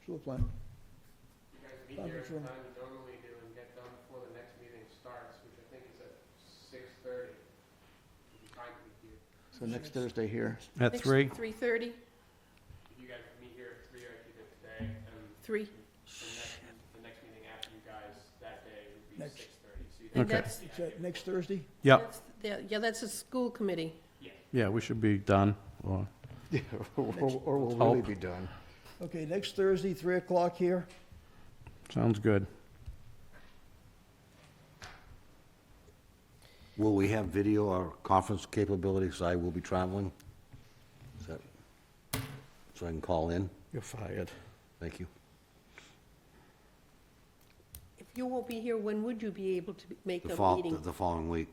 Sewer plan.
You guys meet here at
Conference
the
room.
time you normally do and get done before the next meeting starts, which I think is at 6:30. It'll be fine to meet here.
so next Thursday here.
At 3?
3:30,
If you guys meet here at 3 like you did today, and
3.
the next meeting after you guys that day would be
Next.
6:30. So you
And
Okay.
that's,
Is that next Thursday?
Yep,
yeah, that's a school committee.
yeah, we should be done, or,
Or we'll really be done.
Okay, next Thursday, 3 o'clock here.
sounds good.
Will we have video or conference capabilities? I will be traveling. Is that, so I can call in?
You're fired.
Thank you.
If you won't be here, when would you be able to make
The
a meeting?
the following week.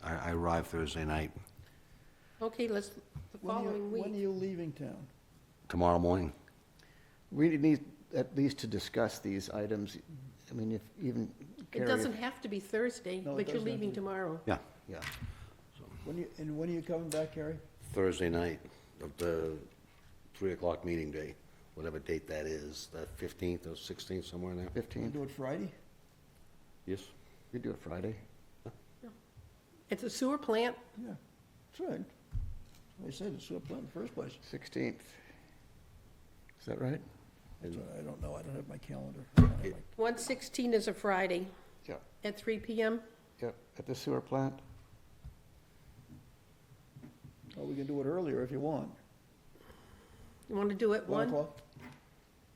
I arrive Thursday night.
Okay, the
When are you-
following
When are
week.
you leaving town?
Tomorrow morning.
We need at least to discuss these items. I mean, if even
It
Carrie.
doesn't have to be Thursday,
No, it
but you're
doesn't have
leaving
to be.
tomorrow.
Yeah,
Yeah.
When are you coming back, Harry?
Thursday night of the 3 o'clock meeting day, whatever date that is, the 15th or 16th, somewhere in there.
Can you
15th.
do it Friday?
Yes?
We do it Friday.
It's a sewer plant.
Yeah, that's right. I said it's sewer plant in the first place.
16th. Is that right?
That's right, I don't know, I don't have my calendar. I don't have my-
1/16 is a Friday
Yeah.
at 3 PM.
Yep, at the sewer plant.
Or we can do it earlier if you want.
You want to do it
1
1?
o'clock?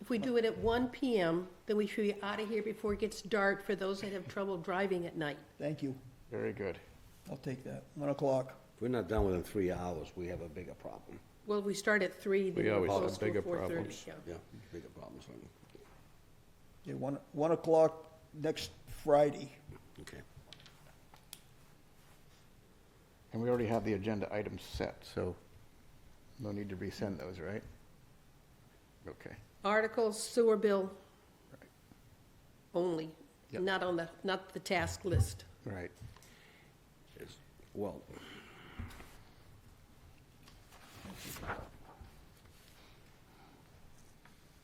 If we do it at 1 PM, then we should be out of here before it gets dark for those that have trouble driving at night.
Thank you.
Very good.
I'll take that. 1 o'clock.
If we're not done within 3 hours, we have a bigger problem.
Well, we start at 3, then
We
we're
always have
closed till
bigger
4:30.
problems.
Yeah.
Yeah, bigger problems.
Okay, 1 o'clock next Friday.
Okay.
And we already have the agenda items set, so no need to resend those, right? Okay.
Articles, sewer bill only,
Yep.
not the task list.
Right.
Yes. Well,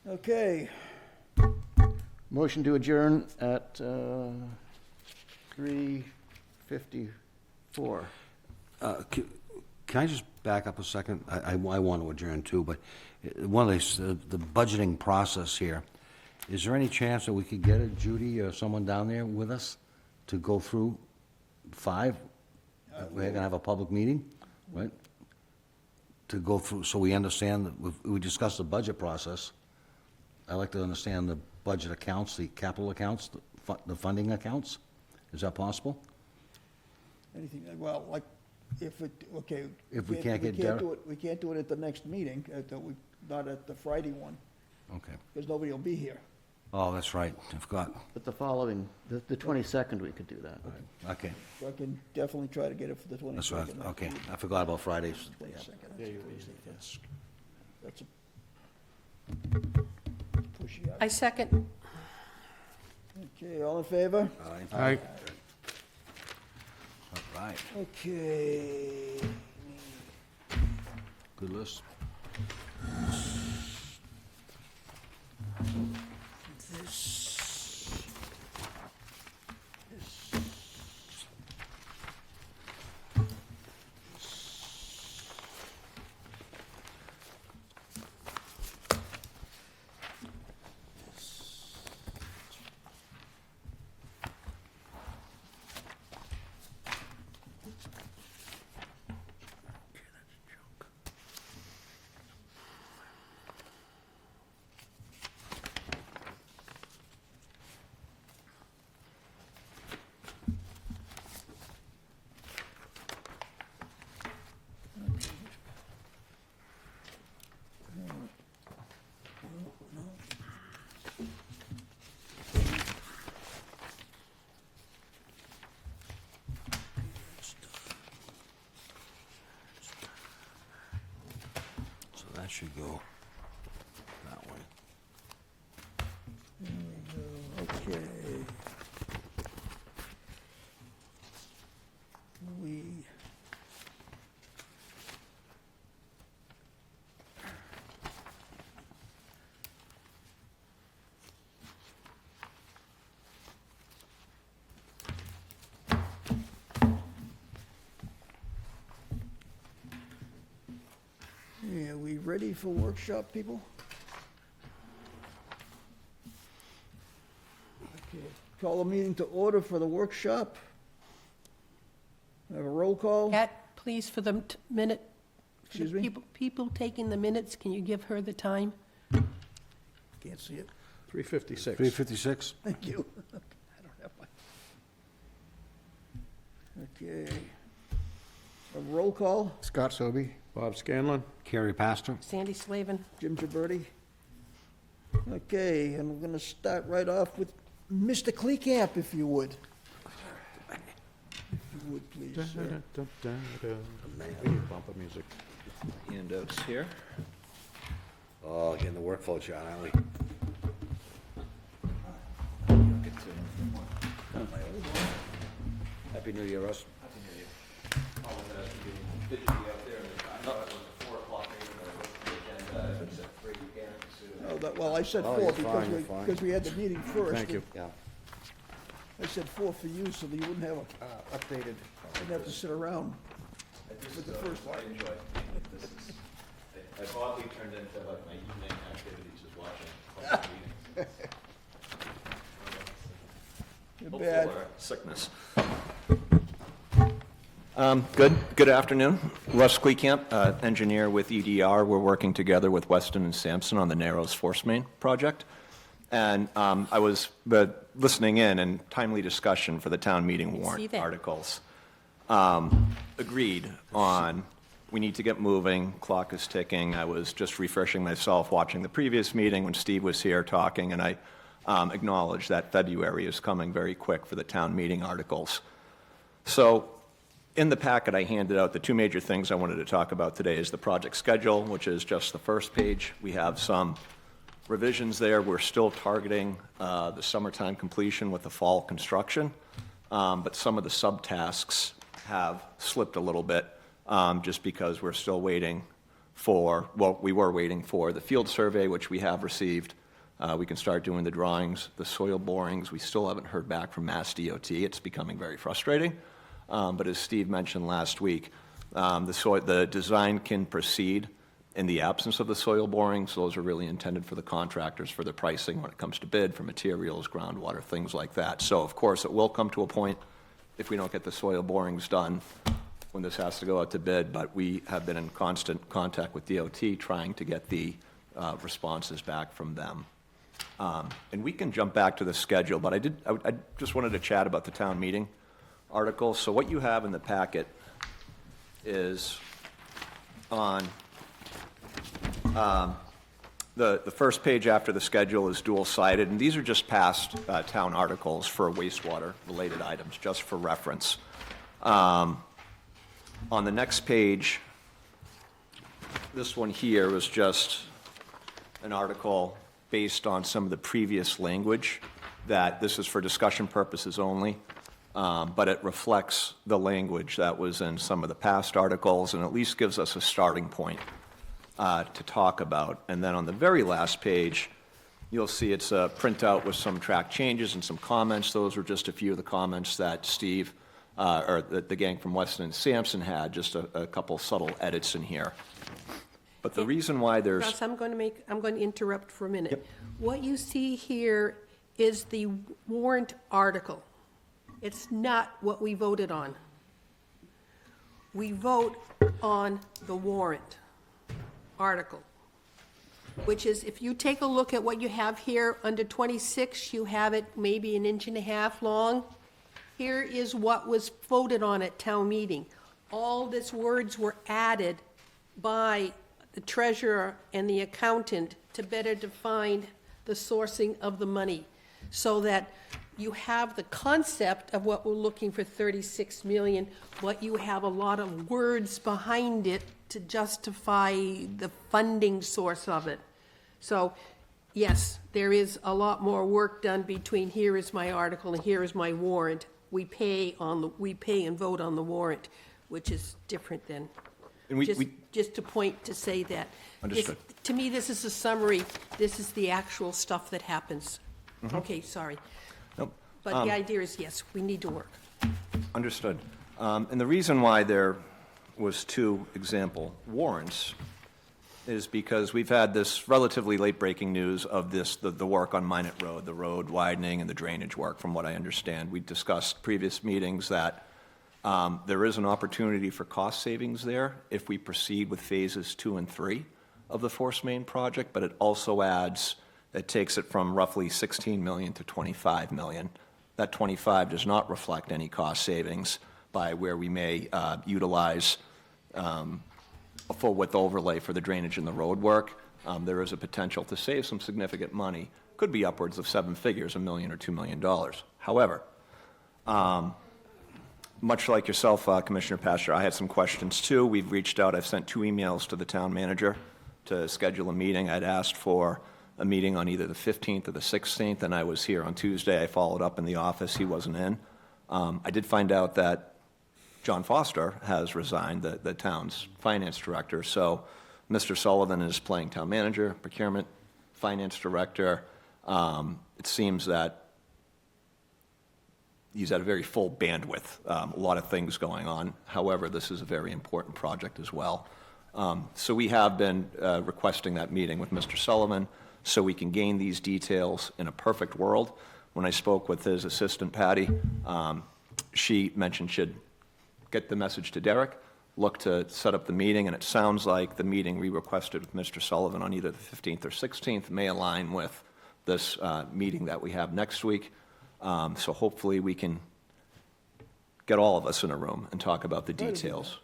Okay,
Motion to adjourn at 3:54.
Can I just back up a second? I want to adjourn too, but one of these, the budgeting process here, is there any chance that we could get a Judy or someone down there with us to go through 5? We're going to have a public meeting, right? To go through, so we understand, that we discussed the budget process. I'd like to understand the budget accounts, the capital accounts, the funding accounts. Is that possible?
anything, well, like, if it, okay.
If we can't get Derek-
do it. We can't do it at the next meeting, not at the Friday one,
Okay.
because nobody will be here.
Oh, that's right, I forgot.
But the following, the 22nd, we could do that.
Okay,
So I can definitely try to get it for the 22nd.
that's right, okay. I forgot about Fridays.
22nd, that's a pushy out.
I second.
Okay, all in favor?
Aye.
All right,
Okay.
good list. So that should go that way.
Okay. We, yeah, we ready for workshop, people? Okay, call a meeting to order for the workshop. Have a roll call?
Pat, please, for the minute. for the
Excuse me?
People taking the minutes, can you give her the time?
Can't see it.
3:56.
3:56?
Thank you. I don't have my. Okay. A roll call,
Scott Sobey.
Bob Scanlon?
Carrie Pastor?
Sandy Slavin.
Jim Gibberti. Okay, and we're gonna start right off with Mr. Kleekamp, if you would. If you would, please, sir.
We need bumper music.
Handouts here.
Oh, getting the workflow shot, aren't we? Happy New Year, Russ.
Well, I said
Oh,
four
you're fine,
because
you're fine.
because we had the meeting first.
Thank you.
Yeah.
I said four for you, so that you wouldn't have
Updated.
wouldn't have to sit around with the first one.
enjoy. This is, I've oddly turned into like my evening activities is watching public meetings.
You're
Hopeful
bad.
sickness. Good afternoon. Russ Kleekamp, engineer with EDR. We're working together with Weston and Sampson on the Narrows Force Main project. And I was listening in and timely discussion for the town meeting
see
warrant
that.
articles. Agreed on, we need to get moving, clock is ticking. I was just refreshing myself watching the previous meeting when Steve was here talking, and I acknowledged that February is coming very quick for the town meeting articles. So in the packet, I handed out the two major things I wanted to talk about today is the project schedule, which is just the first page. We have some revisions there. We're still targeting the summertime completion with the fall construction, but some of the subtasks have slipped a little bit just because we're still waiting for, well, we were waiting for the field survey, which we have received. We can start doing the drawings, the soil borings. We still haven't heard back from Mass DOT. It's becoming very frustrating. But as Steve mentioned last week, the design can proceed in the absence of the soil borings. Those are really intended for the contractors for the pricing when it comes to bid for materials, groundwater, things like that. So of course, it will come to a point if we don't get the soil borings done when this has to go out to bid, but we have been in constant contact with DOT trying to get the responses back from them. And we can jump back to the schedule, but I just wanted to chat about the town meeting article. So what you have in the packet is on the first page after the schedule is dual-sided, and these are just past town articles for wastewater-related items, just for reference. On the next page, this one here was just an article based on some of the previous language, that this is for discussion purposes only, but it reflects the language that was in some of the past articles and at least gives us a starting point to talk about. And then on the very last page, you'll see it's a printout with some track changes and some comments. Those were just a few of the comments that Steve, or the gang from Weston and Sampson had, just a couple subtle edits in here. But the reason why there's...
Russ, I'm going to interrupt for a minute. What you see here is the warrant article. It's not what we voted on. We vote on the warrant article, which is, if you take a look at what you have here under 26, you have it maybe 1.5 inches long. Here is what was voted on at town meeting. All these words were added by the treasurer and the accountant to better define the sourcing of the money, so that you have the concept of what we're looking for, 36 million, but you have a lot of words behind it to justify the funding source of it. So, yes, there is a lot more work done between here is my article and here is my warrant. We pay and vote on the warrant, which is different than,
And
just to point to say that.
Understood.
To me, this is a summary, this is the actual stuff that happens. Okay, sorry.
Nope.
But the idea is, yes, we need to work.
Understood. And the reason why there was 2 example warrants is because we've had this relatively late-breaking news of the work on Minot Road, the road widening and the drainage work, from what I understand. We discussed previous meetings that there is an opportunity for cost savings there if we proceed with phases 2 and 3 of the Force Main project, but it also it takes it from roughly 16 million to 25 million. That 25 does not reflect any cost savings by where we may utilize a full width overlay for the drainage and the road work. There is a potential to save some significant money, could be upwards of 7 figures, $1 million or $2 million. However, much like yourself, Commissioner Pastor, I had some questions too. We've reached out, I've sent 2 emails to the town manager to schedule a meeting. I'd asked for a meeting on either the 15th or the 16th, and I was here on Tuesday. I followed up in the office. He wasn't in. I did find out that John Foster has resigned, the town's finance director. So Mr. Sullivan is playing town manager, procurement, finance director. It seems that he's at a very full bandwidth, a lot of things going on. However, this is a very important project as well. So we have been requesting that meeting with Mr. Sullivan so we can gain these details. In a perfect world, when I spoke with his assistant, Patty, she mentioned she'd get the message to Derek, look to set up the meeting, and it sounds like the meeting we requested with Mr. Sullivan on either the 15th or 16th may align with this meeting that we have next week. So hopefully we can get all of us in a room and talk about the details.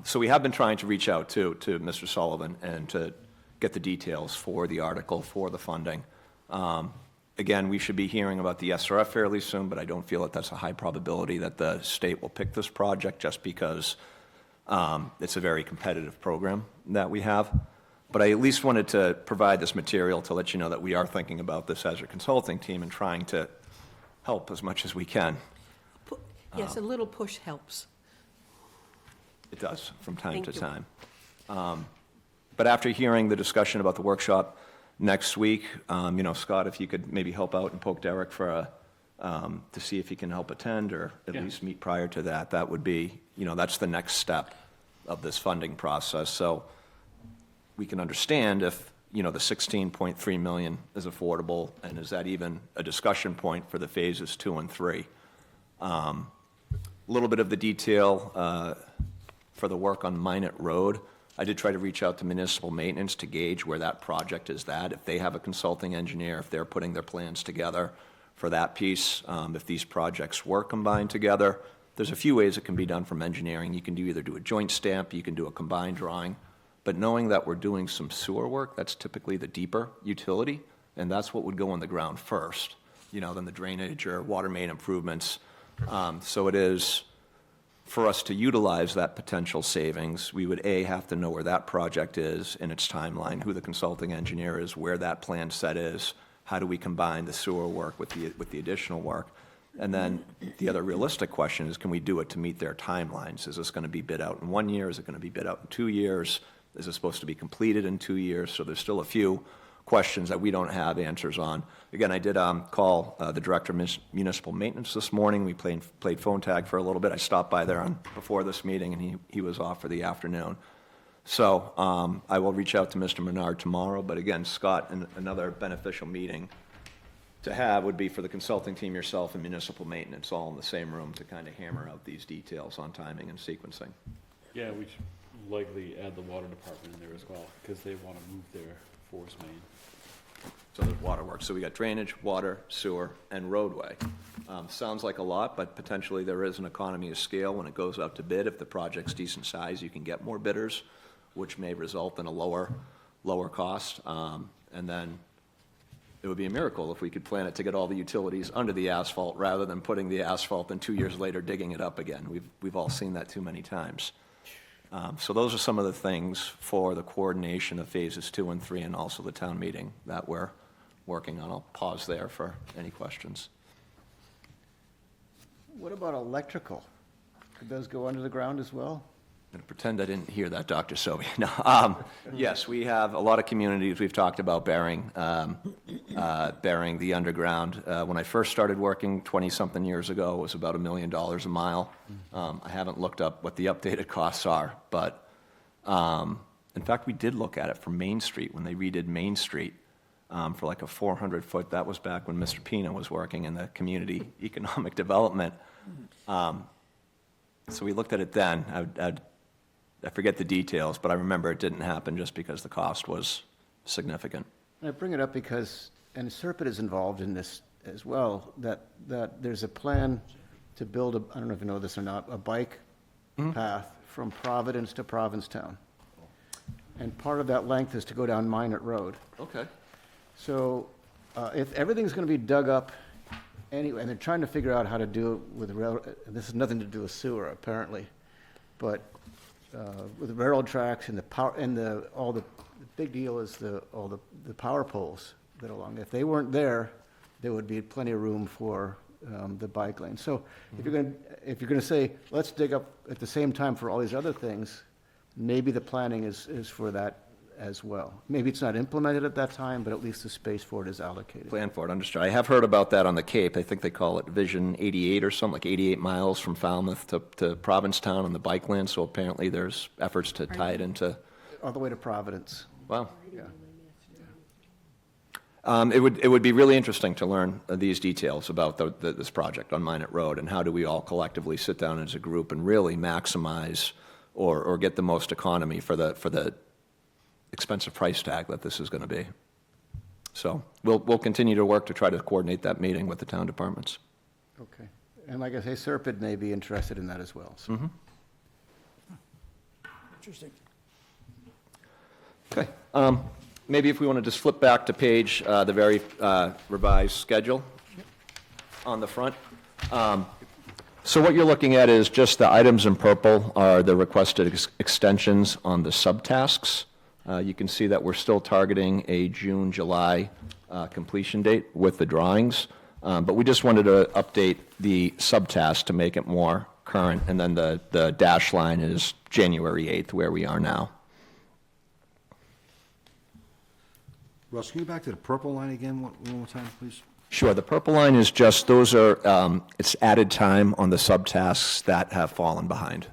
So we have been trying to reach out to Mr. Sullivan and to get the details for the article, for the funding. Again, we should be hearing about the SRF fairly soon, but I don't feel that that's a high probability that the state will pick this project just because it's a very competitive program that we have. But I at least wanted to provide this material to let you know that we are thinking about this as a consulting team and trying to help as much as we can.
Yes, a little push helps.
It does, from time
Thank
to
you.
time. But after hearing the discussion about the workshop next week, Scott, if you could maybe help out and poke Derek for to see if he can help attend or at
Yeah.
least meet prior to that, that would be, that's the next step of this funding process. So we can understand if, the 16.3 million is affordable, and is that even a discussion point for the phases 2 and 3? A little bit of the detail for the work on Minot Road. I did try to reach out to municipal maintenance to gauge where that project is at, if they have a consulting engineer, if they're putting their plans together for that piece, if these projects were combined together. There's a few ways it can be done from engineering. You can either do a joint stamp, you can do a combined drawing, but knowing that we're doing some sewer work, that's typically the deeper utility, and that's what would go in the ground first, than the drainage or water main improvements. So it is, for us to utilize that potential savings, we would have to know where that project is in its timeline, who the consulting engineer is, where that plan set is, how do we combine the sewer work with the additional work, And then the other realistic question is, can we do it to meet their timelines? Is this going to be bid out in 1 year? Is it going to be bid out in 2 years? Is it supposed to be completed in 2 years? So there's still a few questions that we don't have answers on. Again, I did call the Director of Municipal Maintenance this morning. We played phone tag for a little bit. I stopped by there before this meeting, and he was off for the afternoon. So I will reach out to Mr. Menard tomorrow. But again, Scott, another beneficial meeting to have would be for the consulting team, yourself, and municipal maintenance, all in the same room to kind of hammer out these details on timing and sequencing.
Yeah, we should likely add the water department in there as well, because they want to move their force main.
So there's waterworks. So we got drainage, water, sewer, and roadway. Sounds like a lot, but potentially there is an economy of scale when it goes out to bid. If the project's decent size, you can get more bidders, which may result in a lower cost. And then it would be a miracle if we could plan it to get all the utilities under the asphalt rather than putting the asphalt and 2 years later digging it up again. We've all seen that too many times. So those are some of the things for the coordination of phases 2 and 3 and also the town meeting that we're working on. I'll pause there for any questions.
What about electrical? Could those go under the ground as well?
I'm going to pretend I didn't hear that, Dr. Sobey. No, yes, we have a lot of communities we've talked about burying the underground. When I first started working 20-something years ago, it was about $1 million a mile. I haven't looked up what the updated costs are, but in fact, we did look at it for Main Street when they redid Main Street for like a 400-foot. That was back when Mr. Pina was working in the community economic development. So we looked at it then. I forget the details, but I remember it didn't happen just because the cost was significant.
I bring it up because, and Serpent is involved in this as well, that there's a plan to build I don't know if you know this or not, a bike path from Providence to Provincetown. And part of that length is to go down Minot Road.
Okay.
So if everything's going to be dug up anyway, and they're trying to figure out how to do it with railroad, this has nothing to do with sewer apparently, but with the railroad tracks and the power and the big deal is all the power poles that are along. If they weren't there, there would be plenty of room for the bike lane. So if you're going to say let's dig up at the same time for all these other things, maybe the planning is for that as well. Maybe it's not implemented at that time, but at least the space for it is allocated.
Plan for it, understood. I have heard about that on the Cape. I think they call it Vision 88 or something, like 88 miles from Falmouth to Provincetown on the bike lane. So apparently there's efforts to tie it into.
All the way to Providence.
Wow.
Yeah.
It would be really interesting to learn these details about this project on Minot Road and how do we all collectively sit down as a group and really maximize or get the most economy for the expensive price tag that this is going to be. So we'll continue to work to try to coordinate that meeting with the town departments.
Okay. And like I say, Serpent may be interested in that as well. So.
Interesting.
Okay. Maybe if we want to just flip back to page, the very revised schedule on the front. So what you're looking at is just the items in purple are the requested extensions on the subtasks. You can see that we're still targeting a June, July completion date with the drawings. But we just wanted to update the subtask to make it more current. And then the dash line is January 8th, where we are now.
Russ, can you go back to the purple line again one more time, please?
Sure. The purple line is just, those are, it's added time on the subtasks that have fallen behind.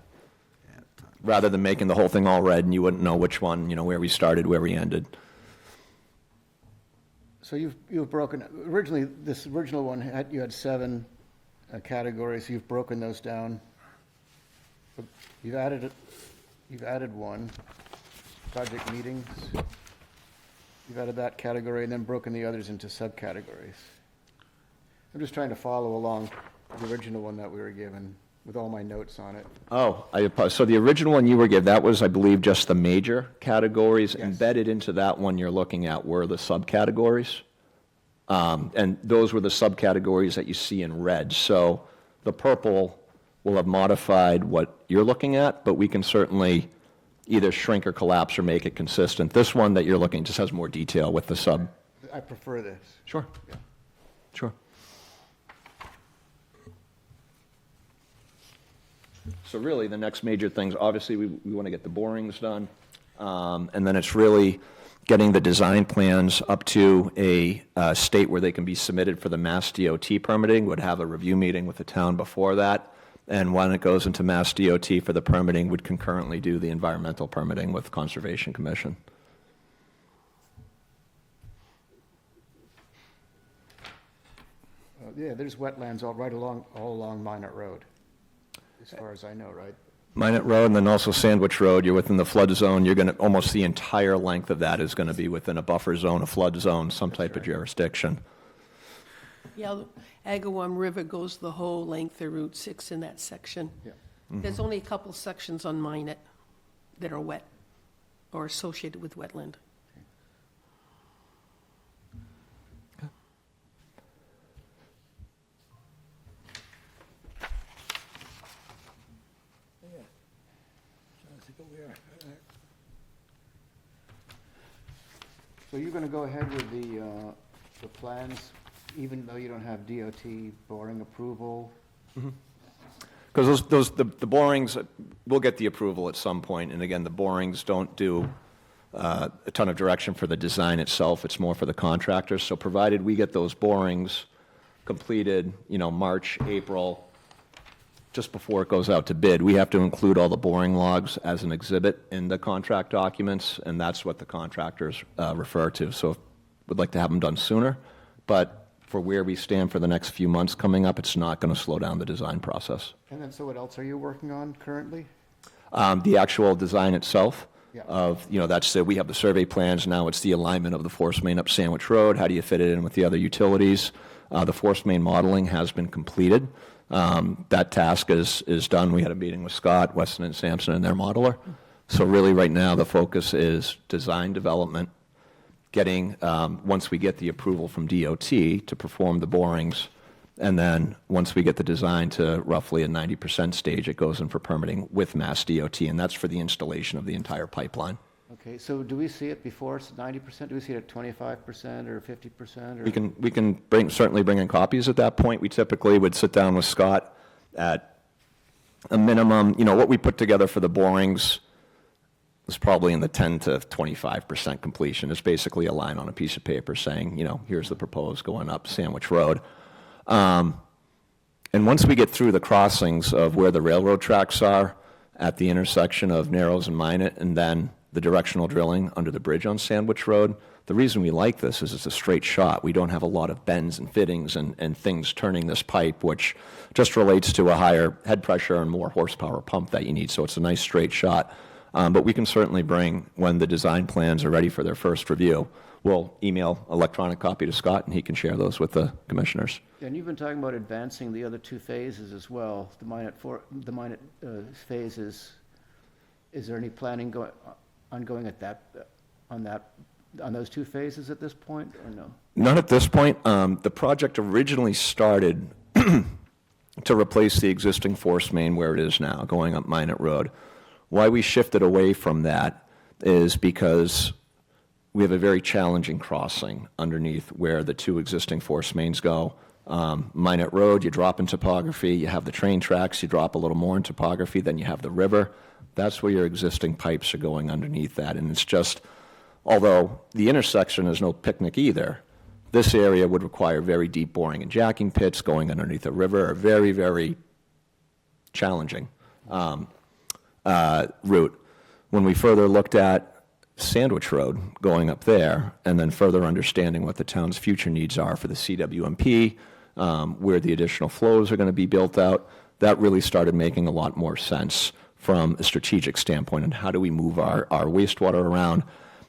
Rather than making the whole thing all red and you wouldn't know which one, where we started, where we ended.
So you've broken, originally, this original one, you had 7 categories. You've broken those down. You've added one, project meetings. You've added that category and then broken the others into subcategories. I'm just trying to follow along the original one that we were given with all my notes on it.
Oh, so the original one you were given, that was, I believe, just the major categories.
Yes.
Embedded into that one you're looking at were the subcategories. And those were the subcategories that you see in red. So the purple will have modified what you're looking at, but we can certainly either shrink or collapse or make it consistent. This one that you're looking just has more detail with the sub.
I prefer this.
Sure.
Yeah.
Sure. So really, the next major things, obviously, we want to get the borings done. And then it's really getting the design plans up to a state where they can be submitted for the Mass DOT permitting, would have a review meeting with the town before that. And when it goes into Mass DOT for the permitting, would concurrently do the environmental permitting with Conservation Commission.
Yeah, there's wetlands all along Minot Road, as far as I know, right?
Minot Road and then also Sandwich Road, you're within the flood zone. You're going to, almost the entire length of that is going to be within a buffer zone, a flood zone, some type of jurisdiction.
Yeah, the Agawam River goes the whole length of Route 6 in that section.
Yeah.
There's only a couple sections on Minot that are wet or associated with wetland.
So you're gonna go ahead with the plans, even though you don't have DOT boring approval?
Because the borings, we'll get the approval at some point, and again, the borings don't do a ton of direction for the design itself, it's more for the contractors. So provided we get those borings completed, March, April, just before it goes out to bid, we have to include all the boring logs as an exhibit in the contract documents, and that's what the contractors refer to. So we'd like to have them done sooner, but for where we stand for the next few months coming up, it's not going to slow down the design process.
And then, so what else are you working on currently?
The actual design itself
Yeah.
of, we have the survey plans, now it's the alignment of the force main up Sandwich Road, how do you fit it in with the other utilities? The force main modeling has been completed. That task is done. We had a meeting with Scott, Weston and Sampson and their modeler. So really right now the focus is design development, getting, once we get the approval from DOT to perform the borings, and then once we get the design to roughly a 90% stage, it goes in for permitting with Mass DOT, and that's for the installation of the entire pipeline.
Okay, so do we see it before it's 90%? Do we see it at 25% or 50%? Or?
We can certainly bring in copies at that point. We typically would sit down with Scott at a minimum, what we put together for the borings is probably in the 10 to 25% completion. It's basically a line on a piece of paper saying, here's the proposed going up Sandwich Road. And once we get through the crossings of where the railroad tracks are at the intersection of Narrows and Minot, and then the directional drilling under the bridge on Sandwich Road, the reason we like this is it's a straight shot. We don't have a lot of bends and fittings and things turning this pipe, which just relates to a higher head pressure and more horsepower pump that you need. So it's a nice straight shot. But we can certainly bring, when the design plans are ready for their first review, we'll email electronic copy to Scott and he can share those with the commissioners.
And you've been talking about advancing the other two phases as well, the Minot phases. Is there any planning ongoing at on those two phases at this point, or no?
Not at this point. The project originally started to replace the existing force main where it is now, going up Minot Road. Why we shifted away from that is because we have a very challenging crossing underneath where the two existing force mains go. Minot Road, you drop in topography, you have the train tracks, you drop a little more in topography, then you have the river. That's where your existing pipes are going underneath that. And it's just, although the intersection is no picnic either, this area would require very deep boring and jacking pits going underneath the river, a very, very challenging route. When we further looked at Sandwich Road going up there, and then further understanding what the town's future needs are for the CWMP, where the additional flows are going to be built out, that really started making a lot more sense from a strategic standpoint, and how do we move our wastewater around.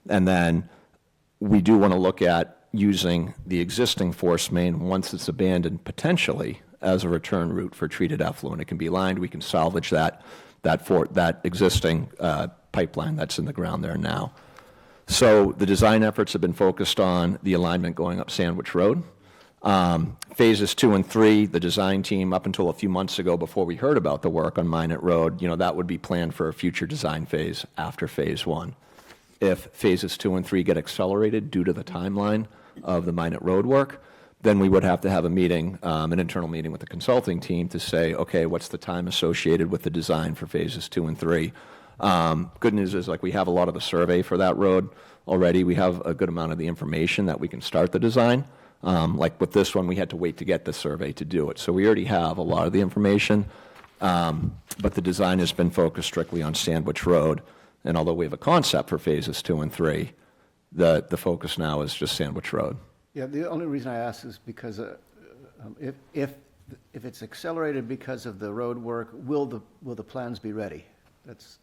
And then we do want to look at using the existing force main, once it's abandoned, potentially as a return route for treated effluent. It can be lined, we can salvage that existing pipeline that's in the ground there now. So the design efforts have been focused on the alignment going up Sandwich Road. Phases 2 and 3, the design team, up until a few months ago before we heard about the work on Minot Road, that would be planned for a future design phase after phase 1. If phases 2 and 3 get accelerated due to the timeline of the Minot Road work, then we would have to have a meeting, an internal meeting with the consulting team to say, okay, what's the time associated with the design for phases 2 and 3? Good news is, like, we have a lot of the survey for that road already. We have a good amount of the information that we can start the design. Like with this one, we had to wait to get the survey to do it. So we already have a lot of the information, but the design has been focused strictly on Sandwich Road. And although we have a concept for phases 2 and 3, the focus now is just Sandwich Road.
Yeah, the only reason I ask is because if it's accelerated because of the road work, will the plans be ready?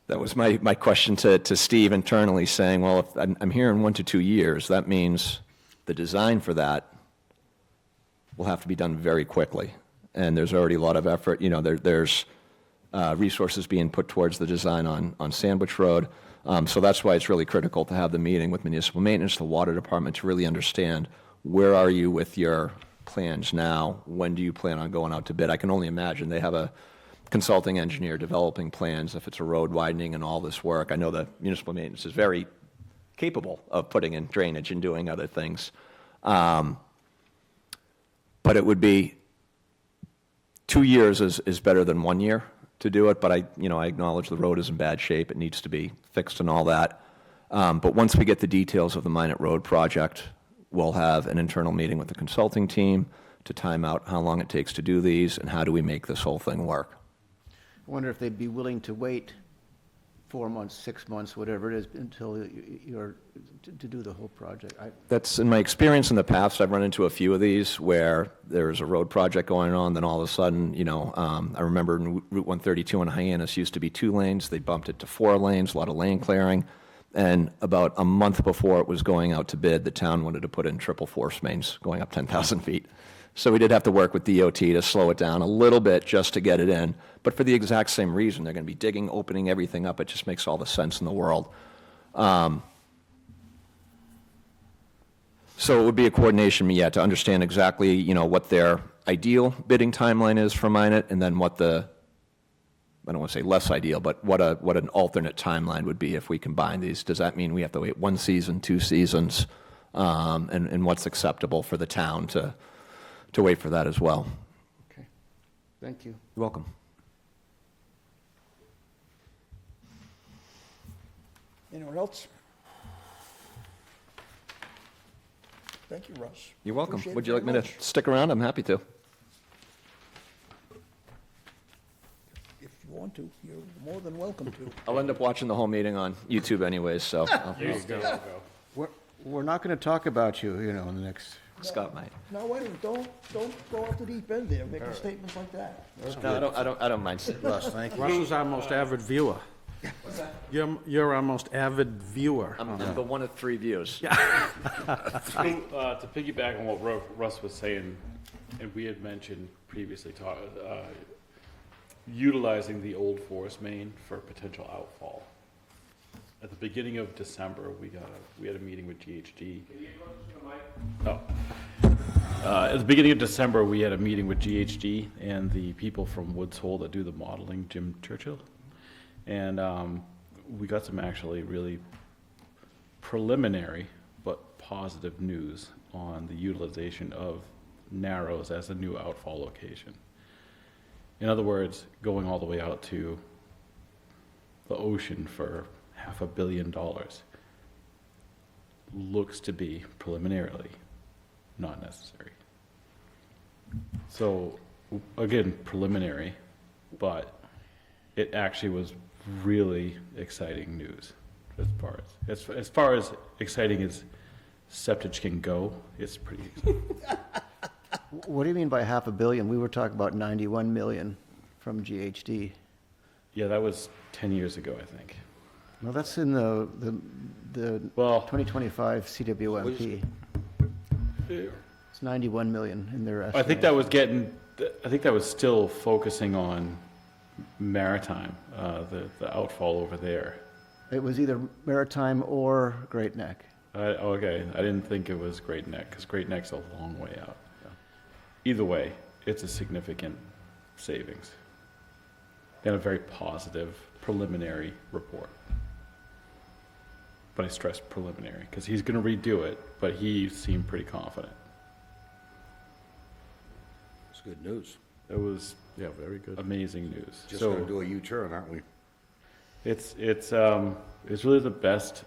That was my question to Steve internally, saying, well, if I'm hearing 1 to 2 years, that means the design for that will have to be done very quickly. And there's already a lot of effort, there's resources being put towards the design on Sandwich Road. So that's why it's really critical to have the meeting with municipal maintenance, the water department, to really understand where are you with your plans now? When do you plan on going out to bid? I can only imagine they have a consulting engineer developing plans if it's a road widening and all this work. I know the municipal maintenance is very capable of putting in drainage and doing other things. But it would be 2 years is better than 1 year to do it, but I acknowledge the road is in bad shape. It needs to be fixed and all that. But once we get the details of the Minot Road project, we'll have an internal meeting with the consulting team to time out how long it takes to do these and how do we make this whole thing work.
I wonder if they'd be willing to wait 4 months, 6 months, whatever it is, until to do the whole project.
That's, in my experience in the past, I've run into a few of these where there's a road project going on, then all of a sudden, I remember Route 132 in Hyannis used to be 2 lanes, they bumped it to 4 lanes, a lot of lane clearing, and about a month before it was going out to bid, the town wanted to put in triple force mains going up 10,000 feet. So we did have to work with DOT to slow it down a little bit just to get it in, but for the exact same reason. They're going to be digging, opening everything up. It just makes all the sense in the world. So it would be a coordination, to understand exactly, what their ideal bidding timeline is for Minot, and then what I don't want to say less ideal, but what an alternate timeline would be if we combine these. Does that mean we have to wait 1 season, 2 seasons, and what's acceptable for the town to wait for that as well?
Okay, thank you.
You're welcome.
Anyone else? Thank you, Russ.
You're welcome.
Appreciate it
Would you like me
very
to
much.
stick around? I'm happy to.
If you want to, you're more than welcome to.
I'll end up watching the whole meeting on YouTube anyways, so
We're not going to talk about you, in the next...
Scott might.
Now, wait a minute, don't go off the deep end there, making statements like that.
No, I don't mind sitting.
Russ, thank you.
Russ is our most avid viewer. You're our most avid viewer.
I'm the one of 3 views.
To piggyback on what Russ was saying, and we had mentioned previously, utilizing the old forest main for potential outfall. At the beginning of December, we had a meeting with GHD. At the beginning of December, we had a meeting with GHD and the people from Woods Hole that do the modeling, Jim Churchill. And we got some actually really preliminary but positive news on the utilization of Narrows as a new outfall location. In other words, going all the way out to the ocean for $500 million looks to be preliminarily not necessary. So, again, preliminary, but it actually was really exciting news as far as exciting as septic can go. It's pretty exciting.
What do you mean by $500 million? We were talking about 91 million from GHD.
Yeah, that was 10 years ago, I think.
No, that's in the
Well,
2025 CWMP. It's 91 million in their estimate.
I think that was still focusing on maritime, the outfall over there.
It was either Maritime or Great Neck.
Okay, I didn't think it was Great Neck, because Great Neck's a long way out. Either way, it's a significant savings and a very positive preliminary report. But I stress preliminary, because he's going to redo it, but he seemed pretty confident.
good news.
It was
Yeah, very good.
amazing news.
Just
So
gonna do a U-turn, aren't we?
it's really the best,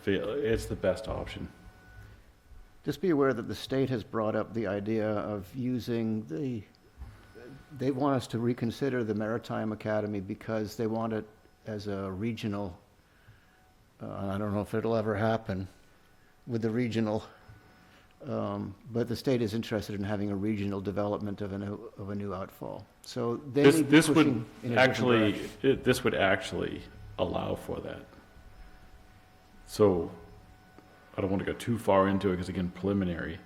it's the best option.
Just be aware that the state has brought up the idea of using they want us to reconsider the Maritime Academy because they want it as a regional, I don't know if it'll ever happen with the regional, but the state is interested in having a regional development of a new outfall. So they may be
This would
pushing in a different
actually,
direction.
this would actually allow for that. So, I don't want to go too far into it, because again, preliminary,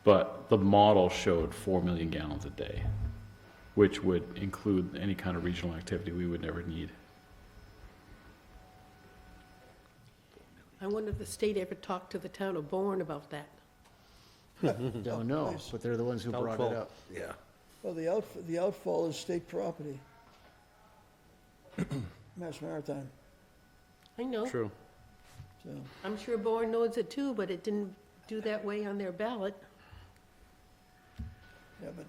but the model showed 4 million gallons a day, which would include any kind of regional activity we would never need.
I wonder if the state ever talked to the town of Bourne about that.
Don't know, but they're the ones who brought it
Doubtful.
up.
Yeah.
Well, the outfall is state property. Mass Maritime,
I know.
True.
so,
I'm sure Bourne knows it too, but it didn't do that way on their ballot.
yeah, but,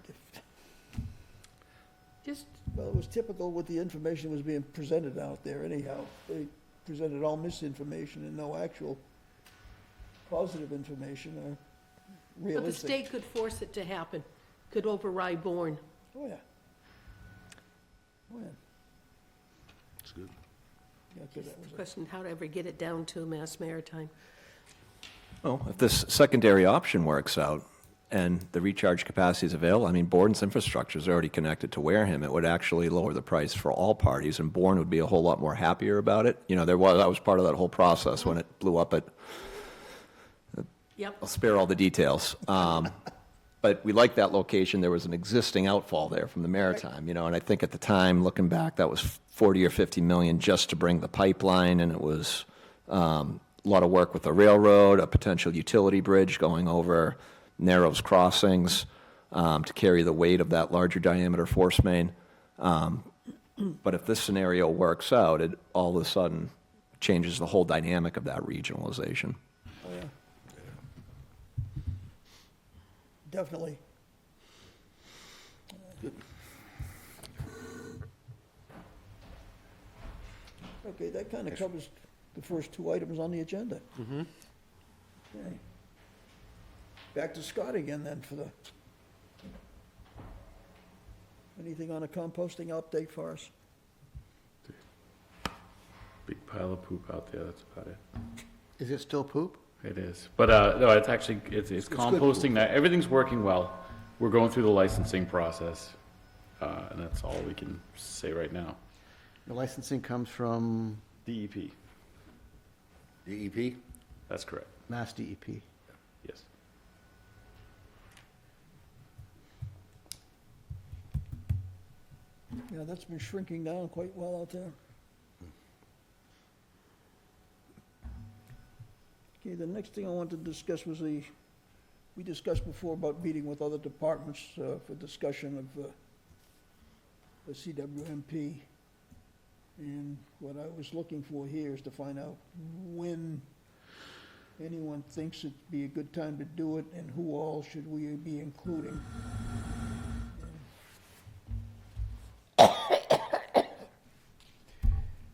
Just,
well, it was typical with the information that was being presented out there anyhow. They presented all misinformation and no actual positive information or
but the
realistic.
state could force it to happen, could override Bourne.
Oh, yeah. Oh, yeah.
It's good.
Yeah, 'cause that was a-
Question, how to ever get it down to Mass Maritime.
Well, if this secondary option works out and the recharge capacity is available, I mean, Borden's infrastructure is already connected to Wareham. It would actually lower the price for all parties, and Bourne would be a whole lot more happier about it. You know, I was part of that whole process when it blew up at,
Yep.
I'll spare all the details. But we liked that location. There was an existing outfall there from the Maritime, you know, and I think at the time, looking back, that was 40 or 50 million just to bring the pipeline, and it was a lot of work with the railroad, a potential utility bridge going over Narrows crossings to carry the weight of that larger diameter force main. But if this scenario works out, it all of a sudden changes the whole dynamic of that regionalization.
Oh, yeah. Definitely. Okay, that kind of covers the first two items on the agenda. Mm-hmm. Okay. Back to Scott again then for the, anything on a composting update for us?
Big pile of poop out there, that's about it.
Is it still poop?
It is, but no, it's actually, it's
good
composting now, everything's working well. We're going through the licensing process, and that's all we can say right now.
The licensing comes from
DEP,
DEP?
that's correct,
Mass DEP.
yes.
Yeah, that's been shrinking down quite well out there. Okay, the next thing I wanted to discuss was we discussed before about meeting with other departments for discussion of the CWMP. And what I was looking for here is to find out when anyone thinks it'd be a good time to do it and who all should we be including.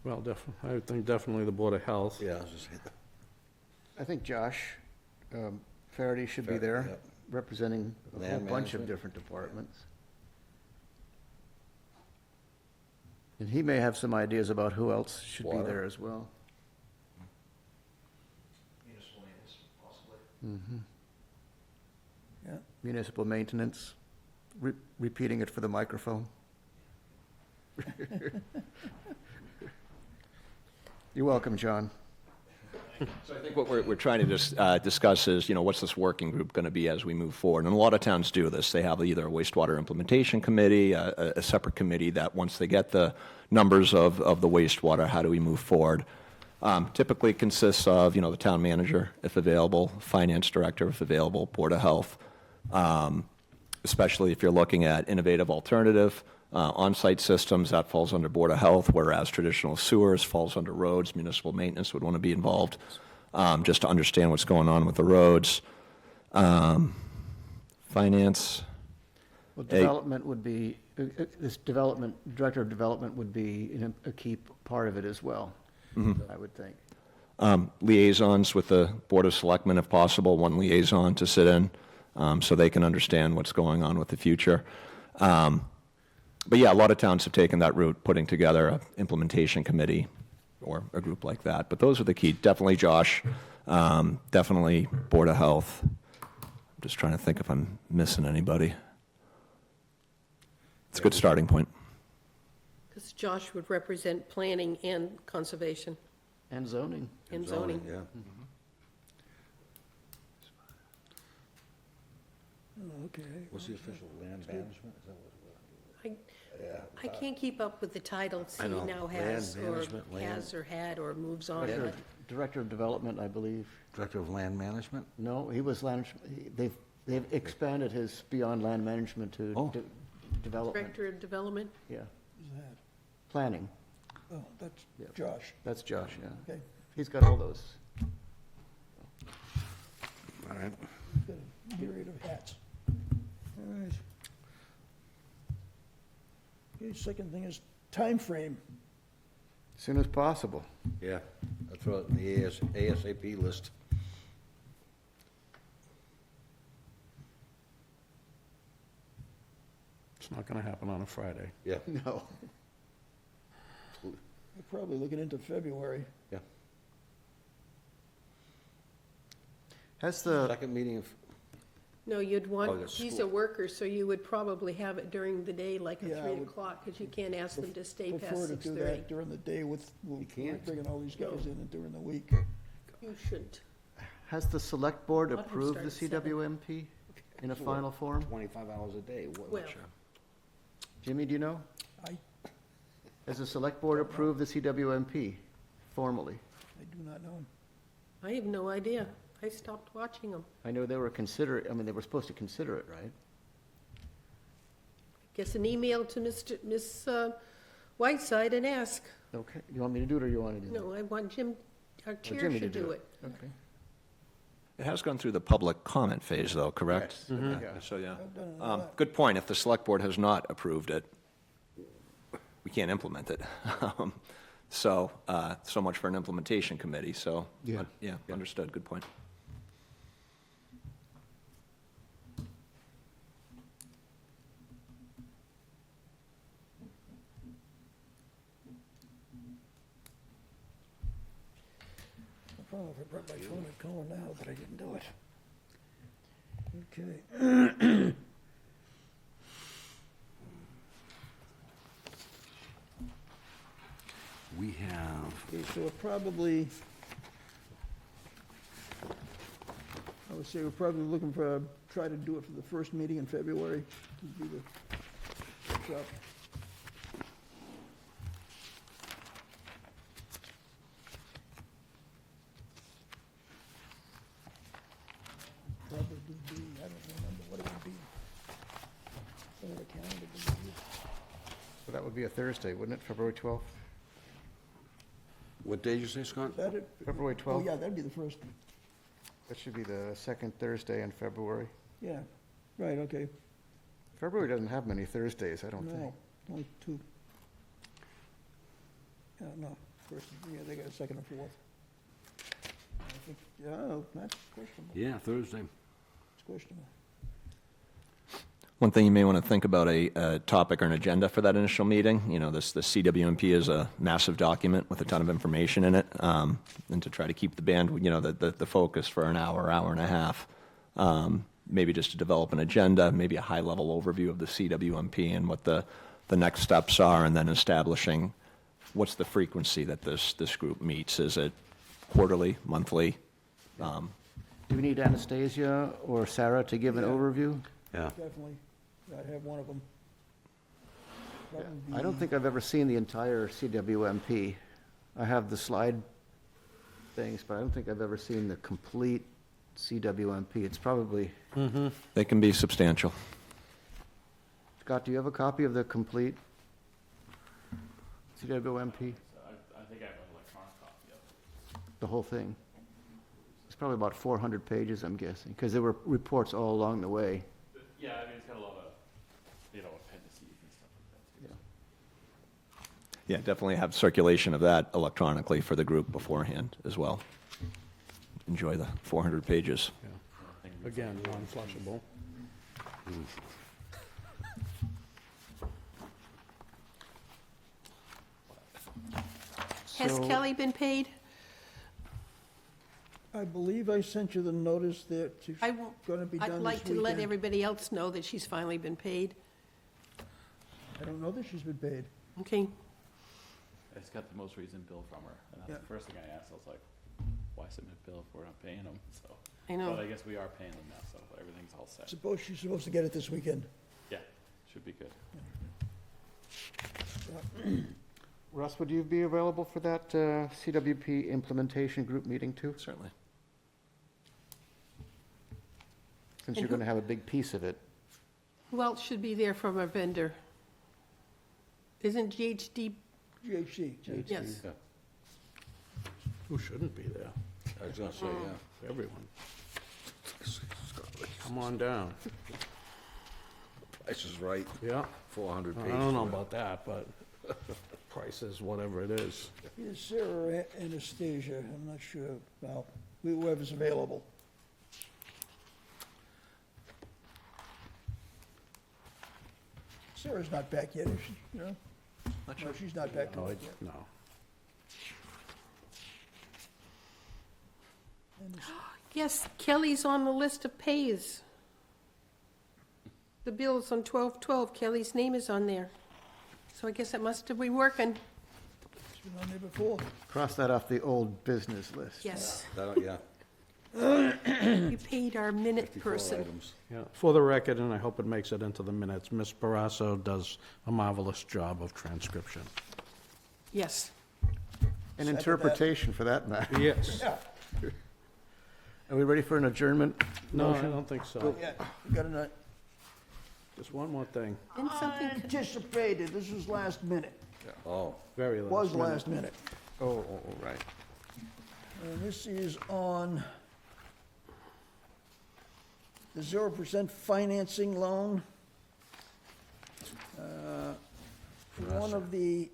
Well, I think definitely the Board of Health.
Yeah, I was just saying.
I think Josh Faraday should be
Faraday,
there,
yep.
representing a whole
Land
bunch of
management.
different departments. And he may have some ideas about who else should be
Water.
there as well.
Yeah,
Municipal maintenance, repeating it for the microphone. You're welcome, John.
So I think what we're trying to discuss is, you know, what's this working group going to be as we move forward? And a lot of towns do this. They have either a wastewater implementation committee, a separate committee that once they get the numbers of the wastewater, how do we move forward? Typically consists of, you know, the town manager, if available, finance director, if available, Board of Health, especially if you're looking at innovative alternative, on-site systems, that falls under Board of Health, whereas traditional sewers falls under roads. Municipal maintenance would want to be involved, just to understand what's going on with the roads. Finance,
Well,
Hey.
development would be, this development, director of development would be a key part of it as well, I would think.
Liaisons with the Board of Selectmen, if possible, one liaison to sit in, so they can understand what's going on with the future. But yeah, a lot of towns have taken that route, putting together an implementation committee or a group like that. But those are the key. Definitely Josh, definitely Board of Health. I'm just trying to think if I'm missing anybody. It's a good starting point.
Because Josh would represent planning and conservation
And zoning.
and zoning.
Yeah.
Okay.
What's the official land management? Is that what
I can't keep up with the titles
I
he
know.
now
Land
has, or
management, land-
has or had, or moves on.
Director of development, I believe.
Director of Land Management?
No, he was they've expanded his beyond land management to
Oh.
development.
Director of Development.
Yeah,
Who's that?
planning.
Oh, that's
Yeah.
Josh.
That's Josh, yeah.
Okay.
He's got all those.
All right.
Got a myriad of hats. All right. Okay, second thing is time frame.
As soon as possible.
Yeah, I'll throw it in the ASAP list.
It's not going to happen on a Friday.
Yeah,
No.
We're probably looking into February.
yeah.
Has the,
Second meeting of,
No, you'd
Oh,
want,
that's
he's a
school.
worker, so you would probably have it during the day, like
Yeah,
at
I
3
would
o'clock, because you can't ask them to stay
Prefer
past
to do
6:30.
that during the day with, we're
can't.
bringing all these guys in during the week.
You shouldn't.
has the select board
Let him
approved
start
the
at 7.
CWMP in a final form?
25 hours a day.
Well,
Jimmy, do you know?
I
Has the select board approved the CWMP formally?
do not know.
I have no idea. I stopped watching them.
I know they were they were supposed to consider it, right?
Guess an email to Miss Whiteside and ask.
Okay, you want me to do it, or you want to do it?
No, I want Jim, our chair
Jimmy to
should
do
do
it.
it.
Okay.
It has gone through the public comment phase, though, correct?
Yes.
Okay,
Yeah.
so, yeah.
I've done it a lot.
Good point. If the select board has not approved it, we can't implement it. So, so much for an implementation committee, so,
Yeah.
yeah, understood, good point.
I probably if I brought my phone, I'd call her now, but I didn't do it. Okay.
We have,
Okay, so we're probably, I would say we're probably looking for, try to do it for the first meeting in February, would be the workshop. Probably be, I don't remember what it would be. Some of the calendar would be-
So that would be a Thursday, wouldn't it, February 12th?
what day did you say, Scott?
Is that it?
February
Oh,
12th?
yeah, that'd be the first,
That should be the second Thursday in February.
yeah, right, okay.
February doesn't have many Thursdays, I don't think.
No, only two. Yeah, no, first, yeah, they got a second and fourth. I think, yeah, no, that's questionable,
Yeah, Thursday.
it's questionable.
One thing you may want to think about a topic or an agenda for that initial meeting. You know, the CWMP is a massive document with a ton of information in it, and to try to keep the band, you know, the focus for an hour, hour and a half. Maybe just to develop an agenda, maybe a high-level overview of the CWMP and what the next steps are, and then establishing what's the frequency that this group meets. Is it quarterly, monthly?
Do we need Anastasia or Sarah to give an
Yeah.
overview?
Yeah.
Definitely, I'd have one of them. That would
I don't
be-
think I've ever seen the entire CWMP. I have the slide things, but I don't think I've ever seen the complete CWMP. It's probably,
They can be substantial.
Scott, do you have a copy of the complete CWMP,
I think I have an electronic copy of it.
the whole thing? It's probably about 400 pages, I'm guessing, because there were reports all along the way.
Yeah, I mean, it's got a lot of
Yeah, definitely have circulation of that electronically for the group beforehand as well. Enjoy the 400 pages.
Again, non-flushable.
Has
So-
Kelly been paid?
I believe I sent you the notice that she's
I won't-
gonna be done
I'd
this
like to let
weekend.
everybody else know that she's finally been paid.
I don't know that she's been paid.
Okay,
I just got the most recent bill from her, and that's
Yeah.
the first thing I asked. I was like, why submit a bill if we're not paying them? So,
I know.
but I guess we are paying them now, so everything's all set.
Suppose she's supposed to get it this weekend.
Yeah, should be good.
Russ, would you be available for that CWP implementation group meeting too?
Certainly.
Since you're going to have a big piece of it.
Who else should be there from our vendor? Isn't GHD,
GHC.
yes.
Yeah.
Who shouldn't be there?
I was gonna say, yeah.
Everyone. Come on down.
Price is right,
Yeah.
400
I
pages.
don't know about that, but price is whatever it is.
Is Sarah or Anastasia? I'm not sure. Well, whoever's available. Sarah's not back yet, is she? You know? No, she's not back to
No,
work yet.
no.
Yes, Kelly's on the list of pays. The bill's on 12/12, Kelly's name is on there. So I guess it must have been working.
She's been on there before.
Cross that off the old business list.
Yes,
Yeah,
you paid our minute
54
person.
items.
Yeah, for the record, and I hope it makes it into the minutes, Ms. Barrasso does a marvelous job of transcription.
Yes.
And interpretation for that matter.
Yes.
Yeah,
Are we ready for an adjournment?
No, I don't think so.
yeah, we got a
Just one more thing,
Didn't something,
anticipated, this was last minute,
Oh,
very last
was
minute.
last minute.
Oh, right.
And this is on the 0% financing loan. One of the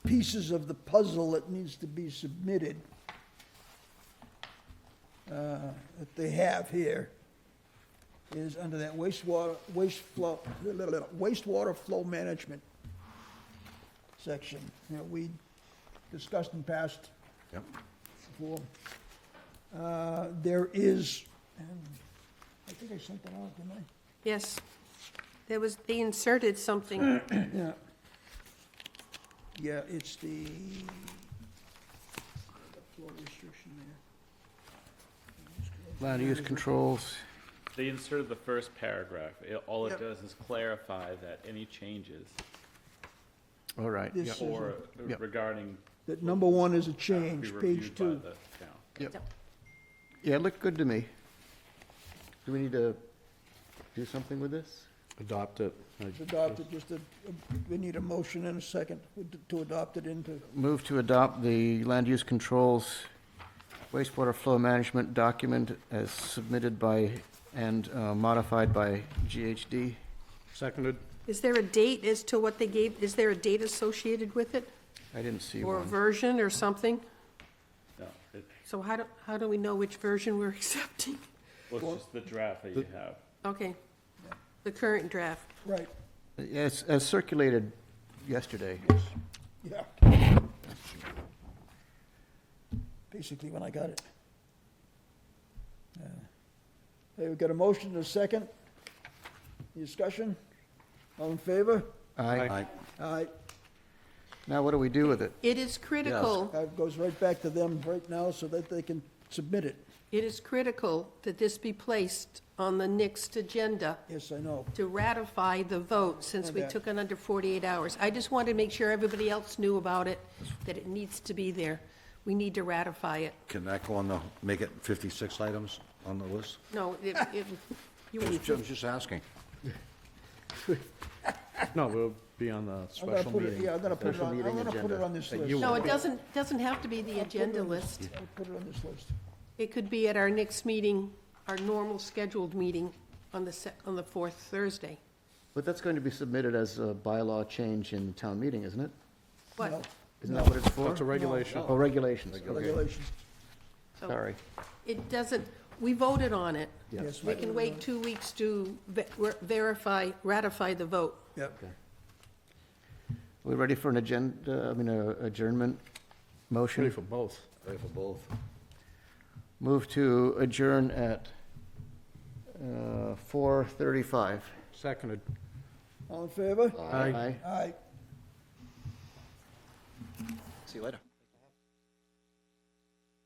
pieces of the puzzle that needs to be submitted, that they have here, is under that wastewater flow management section. You know, we discussed in past
yep.
before. There is, and I think I sent that out, didn't I?
yes, they inserted something.
Yeah. Yeah, it's the flow restriction there.
Land use controls.
They inserted the first paragraph. All it
Yep.
does is clarify that any changes
All right.
This is,
or
Yep.
regarding
that number one is a
be
change, page
reviewed by
2.
the town.
Yep. Yeah, it looked good to me. Do we need to do something with this?
Adopt it.
It's adopted, we need a motion and a second to adopt it into,
Move to adopt the land use controls wastewater flow management document as submitted by and modified by GHD.
Seconded?
Is there a date as to what they gave, is there a date associated with it?
I didn't see
Or a
one.
version or something?
No,
So how do we know which version we're accepting?
well, it's just the draft that you have.
Okay, the current draft.
right,
Yes, as circulated yesterday.
yeah. Basically when I got it. Hey, we got a motion and a second. Discussion? All in favor?
Aye.
Aye.
Aye.
Now what do we do with it?
It is critical,
That goes right back to them right now so that they can submit it.
it is critical that this be placed on the next agenda
Yes, I know.
to ratify the vote, since we
Okay.
took it under 48 hours. I just wanted to make sure everybody else knew about it, that it needs to be there. We need to ratify it.
Can that go on the, make it 56 items on the list?
No, you
I'm just asking.
No, we'll be on the
I'm gonna
special
put it,
meeting.
yeah, I'm gonna put it
Special
on, I'm
meeting
gonna put it
agenda
on this
that
list.
you
no, it doesn't have to be the agenda list.
I'll put it on this list.
It could be at our next meeting, our normal scheduled meeting on the fourth Thursday.
But that's going to be submitted as a bylaw change in town meeting, isn't it?
What?
Isn't that what it's for?
That's a regulation.
Oh, regulations, okay,
Regulations.
So
sorry.
it doesn't, we voted on it.
Yes,
They can wait 2 weeks to ratify the vote.
Yep.
We ready for an adjournment motion?
Ready for both.
Ready for both?
Move to adjourn at 4:35.
Seconded.
All in favor?
Aye.
Aye.
See you later.